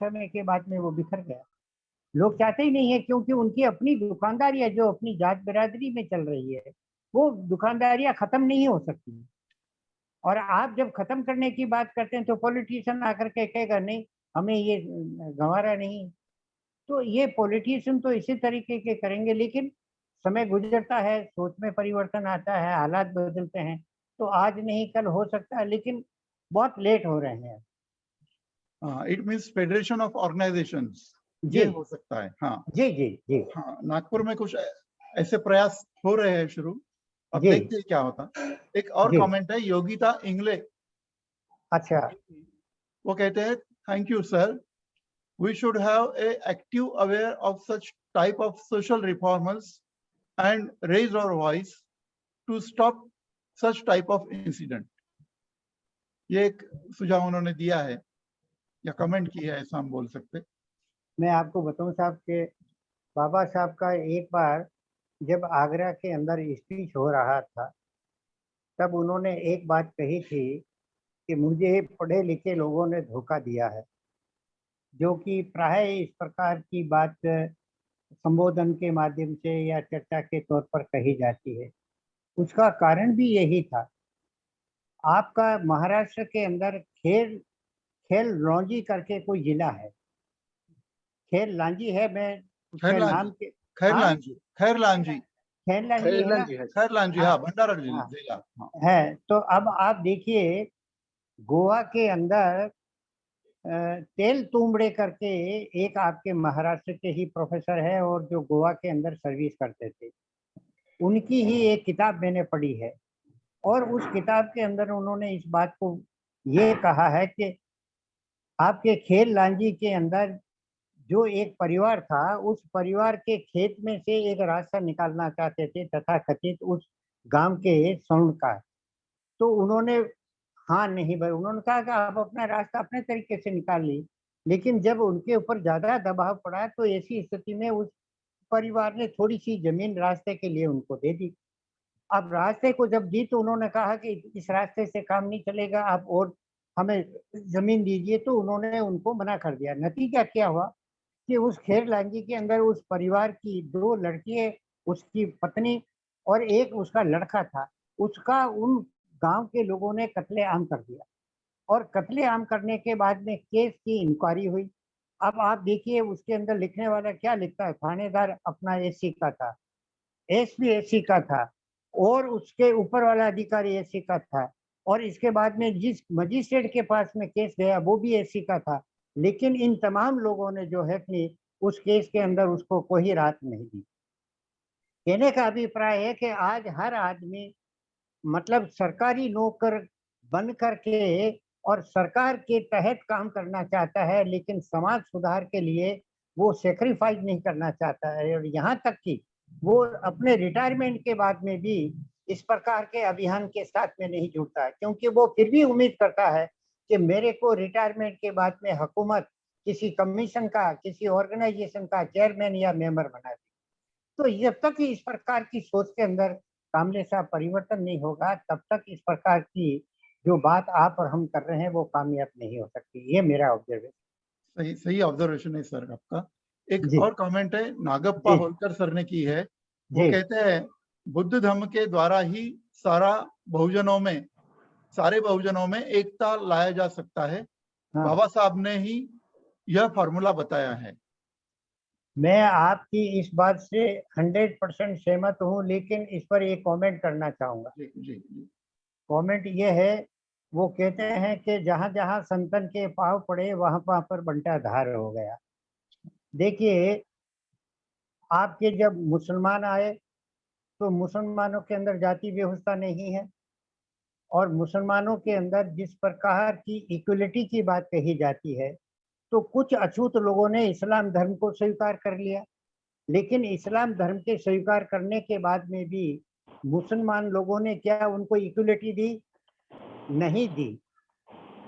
समय के बाद में वो बिखर गया। लोग चाहते ही नहीं है, क्योंकि उनकी अपनी दुकानदारियां जो अपनी जात बिरादरी में चल रही है, वो दुकानदारियां खत्म नहीं हो सकती। और आप जब खत्म करने की बात करते हैं तो पॉलिटिशियन आकर के कहेगा नहीं, हमें ये गंवारा नहीं। तो ये पॉलिटिशियन तो इसी तरीके के करेंगे, लेकिन समय गुजरता है, सोच में परिवर्तन आता है, हालात बदलते हैं, तो आज नहीं कल हो सकता है, लेकिन बहुत लेट हो रहे हैं। It means federation of organisations, जी ये हो सकता है। हाँ जी जी जी हाँ, नागपुर में कुछ ऐसे प्रयास हो रहे हैं शुरू, अब जी देखते हैं क्या होता। एक और जी। कमेंट है योगिता इंगले, अच्छा, वो कहते हैं thank you sir, we should have a active aware of such type of social reformers and raise our voice to stop such type of incident. ये एक सुझाव उन्होंने दिया है या कमेंट किया है, ऐसा हम बोल सकते। मैं आपको बताऊं साहब के बाबा साहब का एक बार जब आगरा के अंदर स्पीच हो रहा था, तब उन्होंने एक बात कही थी कि मुझे पढ़े लिखे लोगों ने धोखा दिया है, जो कि प्राय इस प्रकार की बात संबोधन के माध्यम से या चर्चा के तौर पर कही जाती है। उसका कारण भी यही था। आपका महाराष्ट्र के अंदर खेल लौंजी करके कोई जिला है, खेल लांजी है, मैं उसके नाम के हाँ खैरलांजी खेल लांजी है ना। खैरलांजी, हाँ हाँ भंडारा हाँ जिला। हाँ है। तो अब आप देखिए, गोवा के अंदर तेल तुंबड़े करके एक आपके महाराष्ट्र के ही प्रोफेसर है, और जो गोवा के अंदर सर्विस करते थे, उनकी ही एक किताब मैंने पढ़ी है। और उस किताब के अंदर उन्होंने इस बात को ये कहा है कि आपके खेल लांजी के अंदर जो एक परिवार था, उस परिवार के खेत में से एक रास्ता निकालना चाहते थे, तथा कथित उस गांव के सौंड का। तो उन्होंने हाँ नहीं भाई, उन्होंने कहा कि आप अपना रास्ता अपने तरीके से निकाल ली, लेकिन जब उनके ऊपर ज्यादा दबाव पड़ा तो ऐसी स्थिति में उस परिवार ने थोड़ी सी जमीन रास्ते के लिए उनको दे दी। अब रास्ते को जब दी तो उन्होंने कहा कि इस रास्ते से काम नहीं चलेगा, आप और हमें जमीन दीजिए, तो उन्होंने उनको मना कर दिया। नतीजा क्या हुआ कि उस खेर लांजी के अंदर उस परिवार की 2 लड़कियां, उसकी पत्नी और एक उसका लड़का था, उसका उन गांव के लोगों ने कत्लेआम कर दिया। और कत्लेआम करने के बाद में केस की इंक्वायरी हुई। अब आप देखिए उसके अंदर लिखने वाला क्या लिखता है, थानेदार अपना एससी का था, एसपी एससी का था, और उसके ऊपर वाला अधिकारी एससी का था, और इसके बाद में जिस मजिस्ट्रेट के पास में केस गया वो भी एससी का था, लेकिन इन तमाम लोगों ने जो है कि उस केस के अंदर उसको कोई राहत नहीं दी। कहने का अभिप्राय है कि आज हर आदमी मतलब सरकारी नौकर बन करके और सरकार के तहत काम करना चाहता है, लेकिन समाज सुधार के लिए वो सेक्रीफाइस नहीं करना चाहता है। और यहाँ तक कि वो अपने रिटायरमेंट के बाद में भी इस प्रकार के अभियान के साथ में नहीं जुड़ता है, क्योंकि वो फिर भी उम्मीद करता है कि मेरे को रिटायरमेंट के बाद में हुकूमत किसी कमीशन का, किसी ऑर्गेनाइजेशन का चेयरमैन या मेंबर बना दे। तो जब तक इस प्रकार की सोच के अंदर कामले साहब परिवर्तन नहीं होगा, तब तक इस प्रकार की जो बात आप और हम कर रहे हैं वो कामयाब नहीं हो सकती। ये मेरा ऑब्जर्वेशन। सही सही ऑब्जर्वेशन है सर आपका। एक जी और कमेंट है नागप्पा जी होलकर सर ने की है। वो जी कहते हैं बुद्ध धर्म के द्वारा ही सारे बहुजनों में एकता लाया जा सकता है। हाँ, बाबा साहब ने ही यह फॉर्मूला बताया है। मैं आपकी इस बात से 100% सहमत हूँ, लेकिन इस पर एक कमेंट करना चाहूंगा। जी जी जी। कमेंट ये है, वो कहते हैं कि जहां जहां संतन के पांव पड़े वहां वहां पर बंटा धार हो गया। देखिए, आपके जब मुसलमान आए तो मुसलमानों के अंदर जाति व्यवस्था नहीं है, और मुसलमानों के अंदर जिस प्रकार की इक्वलिटी की बात कही जाती है, तो कुछ अछूत लोगों ने इस्लाम धर्म को स्वीकार कर लिया। लेकिन इस्लाम धर्म के स्वीकार करने के बाद में भी मुसलमान लोगों ने क्या उनको इक्वलिटी दी? नहीं दी।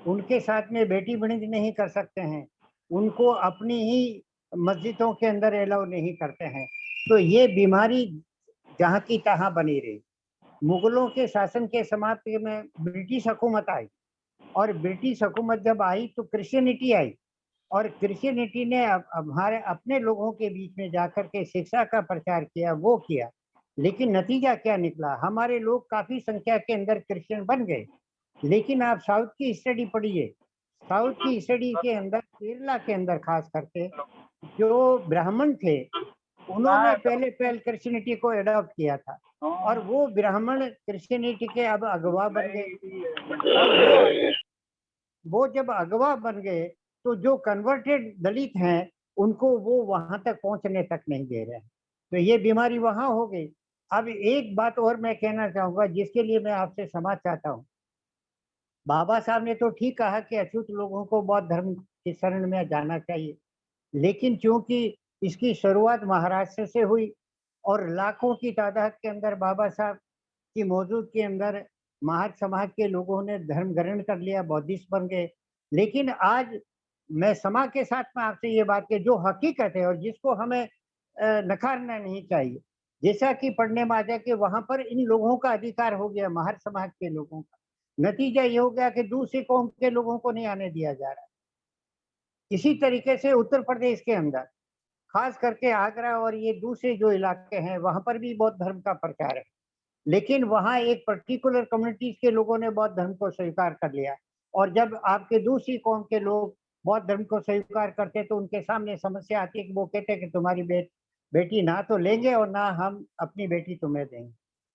उनके साथ में बेटी बनिज नहीं कर सकते हैं, उनको अपनी ही मस्जिदों के अंदर अलाउ नहीं करते हैं। तो ये बीमारी जहाँ की तहाँ बनी रही। मुगलों के शासन के समाप्ति में ब्रिटिश हुकूमत आई, और ब्रिटिश हुकूमत जब आई तो क्रिश्चियनिटी आई, और क्रिश्चियनिटी ने हमारे अपने लोगों के बीच में जाकर के शिक्षा का प्रचार किया, वो किया। लेकिन नतीजा क्या निकला? हमारे लोग काफी संख्या के अंदर क्रिश्चियन बन गए। लेकिन आप साउथ की स्टडी पढ़िए, साउथ की स्टडी के अंदर केरला के अंदर खास करके जो ब्राह्मण थे उन्होंने पहले क्रिश्चियनिटी को अडॉप्ट किया था, और वो ब्राह्मण क्रिश्चियनिटी के अब अगवा बन गए। और वो जब अगवा बन गए तो जो कन्वर्टेड दलित हैं उनको वो वहां तक पहुंचने तक नहीं दे रहे हैं। तो ये बीमारी वहां हो गई। अब एक बात और मैं कहना चाहूंगा जिसके लिए मैं आपसे क्षमा चाहता हूँ। बाबा साहब ने तो ठीक कहा कि अछूत लोगों को बौद्ध धर्म की शरण में जाना चाहिए, लेकिन चूंकि इसकी शुरुआत महाराष्ट्र से हुई और लाखों की तादाद के अंदर बाबा साहब की मौजूद के अंदर महत समाज के लोगों ने धर्म ग्रहण कर लिया, बौद्धिस्ट बन गए। लेकिन आज मैं समा के साथ में आपसे ये बात की जो हकीकत है और जिसको हमें नकारना नहीं चाहिए, जैसा कि पढ़ने में आ जाए कि वहां पर इन लोगों का अधिकार हो गया, महर समाज के लोगों का। नतीजा ये हो गया कि दूसरी कौम के लोगों को नहीं आने दिया जा रहा। इसी तरीके से उत्तर प्रदेश के अंदर खास करके आगरा और ये दूसरे जो इलाके हैं वहां पर भी बौद्ध धर्म का प्रचार है, लेकिन वहां एक पर्टिकुलर कम्युनिटीज के लोगों ने बौद्ध धर्म को स्वीकार कर लिया। और जब आपके दूसरी कौम के लोग बौद्ध धर्म को स्वीकार करते तो उनके सामने समस्या आती है कि वो कहते हैं कि तुम्हारी बेटी ना तो लेंगे और ना हम अपनी बेटी तुम्हें देंगे।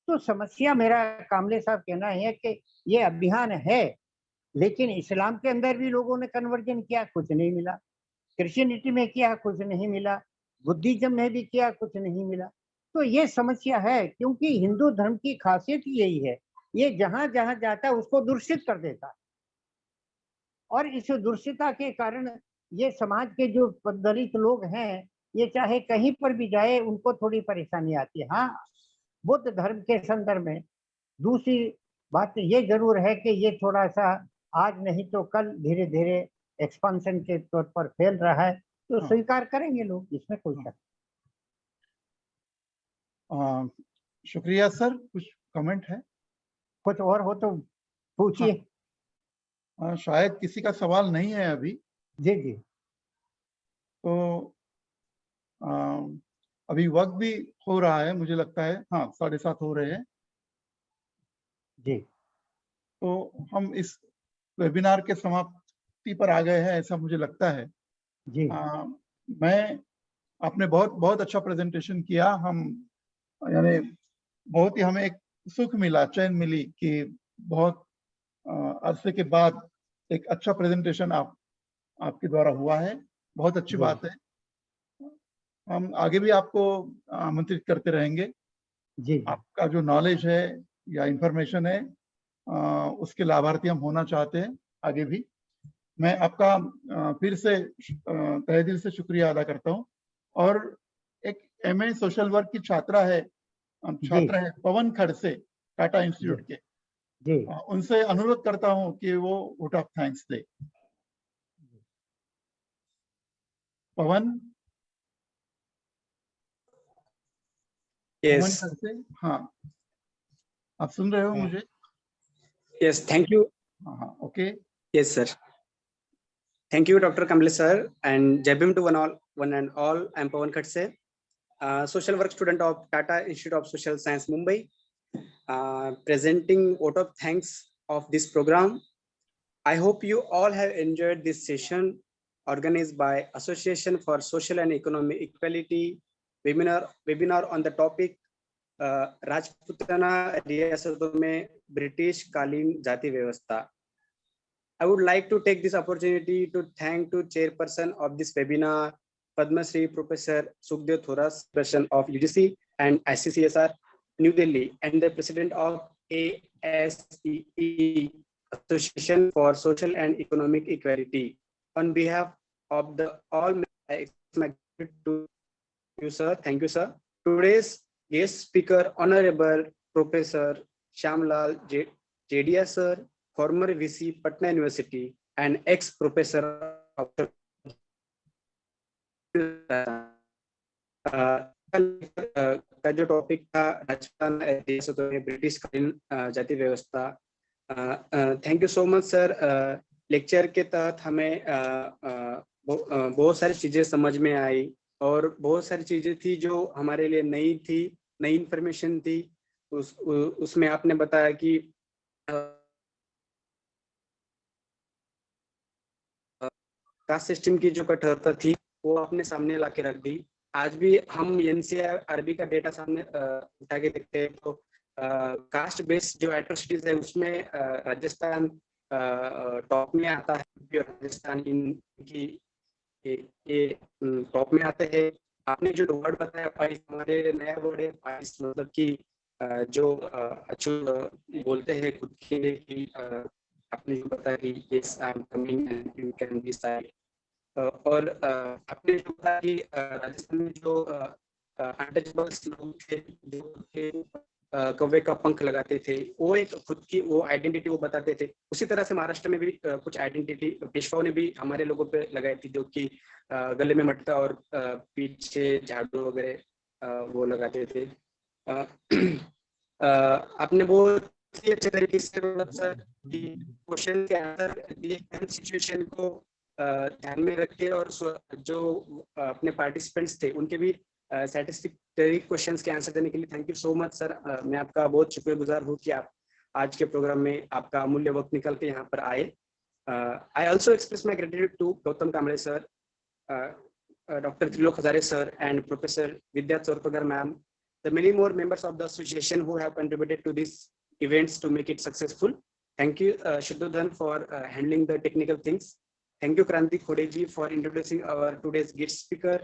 तो समस्या, मेरा कामले साहब कहना है कि ये अभियान है, लेकिन इस्लाम के अंदर भी लोगों ने कन्वर्जन किया, कुछ नहीं मिला। क्रिश्चियनिटी में किया, कुछ नहीं मिला। बुद्धिज्म में भी किया, कुछ नहीं मिला। तो ये समस्या है, क्योंकि हिंदू धर्म की खासियत ही यही है, ये जहां जहां जाता है उसको दूषित कर देता है। और इस दूषितता के कारण ये समाज के जो दलित लोग हैं, ये चाहे कहीं पर भी जाए उनको थोड़ी परेशानी आती है। हाँ, बुद्ध धर्म के संदर्भ में दूसरी बात ये जरूर है कि ये थोड़ा सा आज नहीं तो कल धीरे धीरे एक्सपांशन के तौर पर फैल रहा है, तो हाँ। स्वीकार करेंगे लोग, इसमें कोई शक। शुक्रिया सर। कुछ कमेंट है? कुछ और हो तो पूछिए। शायद किसी का सवाल नहीं है अभी। जी जी तो अभी वक्त भी हो रहा है, मुझे लगता है। हाँ, 7:30 हो रहे हैं। जी तो हम इस वेबिनार के समाप्ति पर आ गए हैं, ऐसा मुझे लगता है। जी आपने बहुत बहुत अच्छा प्रेजेंटेशन किया। यानी बहुत ही हमें एक सुख मिला, चैन मिली कि बहुत अरसे के बाद एक अच्छा प्रेजेंटेशन आपके द्वारा हुआ है, बहुत अच्छी जी। बात है। हम आगे भी आपको आमंत्रित करते रहेंगे। जी जी आपका जो नॉलेज है या इंफॉर्मेशन है उसके लाभार्थी हम होना चाहते हैं आगे भी। मैं आपका फिर से तहे दिल से शुक्रिया अदा करता हूँ। और एक एमए सोशल वर्क की छात्र है पवन खड़से, टाटा इंस्टीट्यूट के, जी उनसे अनुरोध करता हूँ कि वो vote of thanks they. Pawan Pawan Yes, Khadse, हाँ, आप सुन रहे हो मुझे? yes, thank you. हाँ हाँ, okay. Yes, sir. Thank you, Dr. Kamble sir, and Jai Bhim to one and all. I'm Pawan Khatse, social work student of Tata Institute of Social Science, Mumbai, presenting vote of thanks of this program. I hope you all have enjoyed this session organized by Association for Social and Economic Equality webinar on the topic Rajputana रियासतों में British कालीन जाति व्यवस्था. I would like to take this opportunity to thank to chairperson of this webinar, Padma Shri Professor Sukhdev Thoras, President of UGC and ICCSR, New Delhi, and the President of ASEE, Association for Social and Economic Equality. On behalf of the all, I express my gratitude to you, sir. Thank you, sir. Today's guest speaker, Honorable Professor Shyamlal Jedia, sir, former VC Patna University and ex-professor of का जो topic था राजस्थान रियासतों में British कालीन जाति व्यवस्था. Thank you so much sir. Lecture के तहत हमें बहुत सारी चीजें समझ में आई और बहुत सारी चीजें थी जो हमारे लिए नई थी, नई इंफॉर्मेशन थी. उसमें आपने बताया कि कास्ट सिस्टम की जो कठोरता थी वो आपने सामने ला के रख दी. आज भी हम एनसीआरबी का डेटा सामने उठा के देखते हैं तो कास्ट बेस्ड जो एट्रोसिटीज है उसमें राजस्थान टॉप में आता है. राजस्थान इनकी ये टॉप में आते हैं. आपने जो वर्ड बताया पाइस, हमारे नया वर्ड है पाइस, मतलब कि जो अच्छे बोलते हैं खुद के लिए कि आपने जो बताया कि yes I am coming and you can be silent. और आपने जो बताया कि राजस्थान में जो अनटचेबल्स लोग थे जो कौवे का पंख लगाते थे, वो एक खुद की वो आइडेंटिटी वो बताते थे. उसी तरह से महाराष्ट्र में भी कुछ आइडेंटिटी पेशवाओं ने भी हमारे लोगों पे लगाई थी, जो कि गले में मटका और पीछे झाड़ू वगैरह वो लगाते थे. आपने बहुत अच्छे तरीके से क्वेश्चन के आंसर दिए, सिचुएशन को ध्यान में रखे और जो अपने पार्टिसिपेंट्स थे उनके भी सैटिस्फैक्टरी क्वेश्चंस के आंसर देने के लिए thank you so much sir. मैं आपका बहुत शुक्रगुजार हूँ कि आप आज के प्रोग्राम में आपका अमूल्य वक्त निकल के यहाँ पर आए. I also express my gratitude to Gautam Kamble sir, Dr. Trilok Hazare sir and Professor Vidya Chorpagar ma'am, the many more members of the association who have contributed to these events to make it successful. Thank you Shuddhodhan for handling the technical things. Thank you Kranti Khode ji for introducing our today's guest speaker.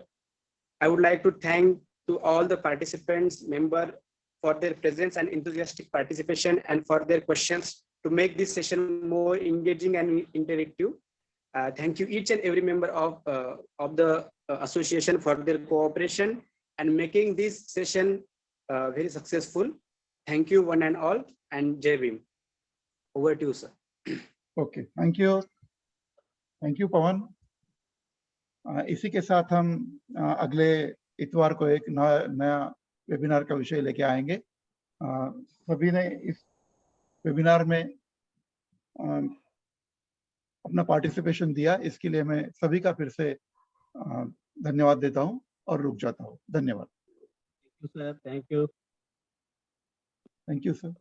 I would like to thank to all the participants, member for their presence and enthusiastic participation and for their questions to make this session more engaging and interactive. Thank you each and every member of the association for their cooperation and making this session very successful. Thank you one and all, and Jai Bhim. Over to you, sir. Okay, thank you पवन. इसी के साथ हम अगले इतवार को एक नया webinar का विषय लेके आएंगे. सभी ने इस वेबिनार में अपना पार्टिसिपेशन दिया, इसके लिए मैं सभी का फिर से धन्यवाद देता हूं और रुक जाता हूं. धन्यवाद. Thank you, sir. Thank you. Thank you sir.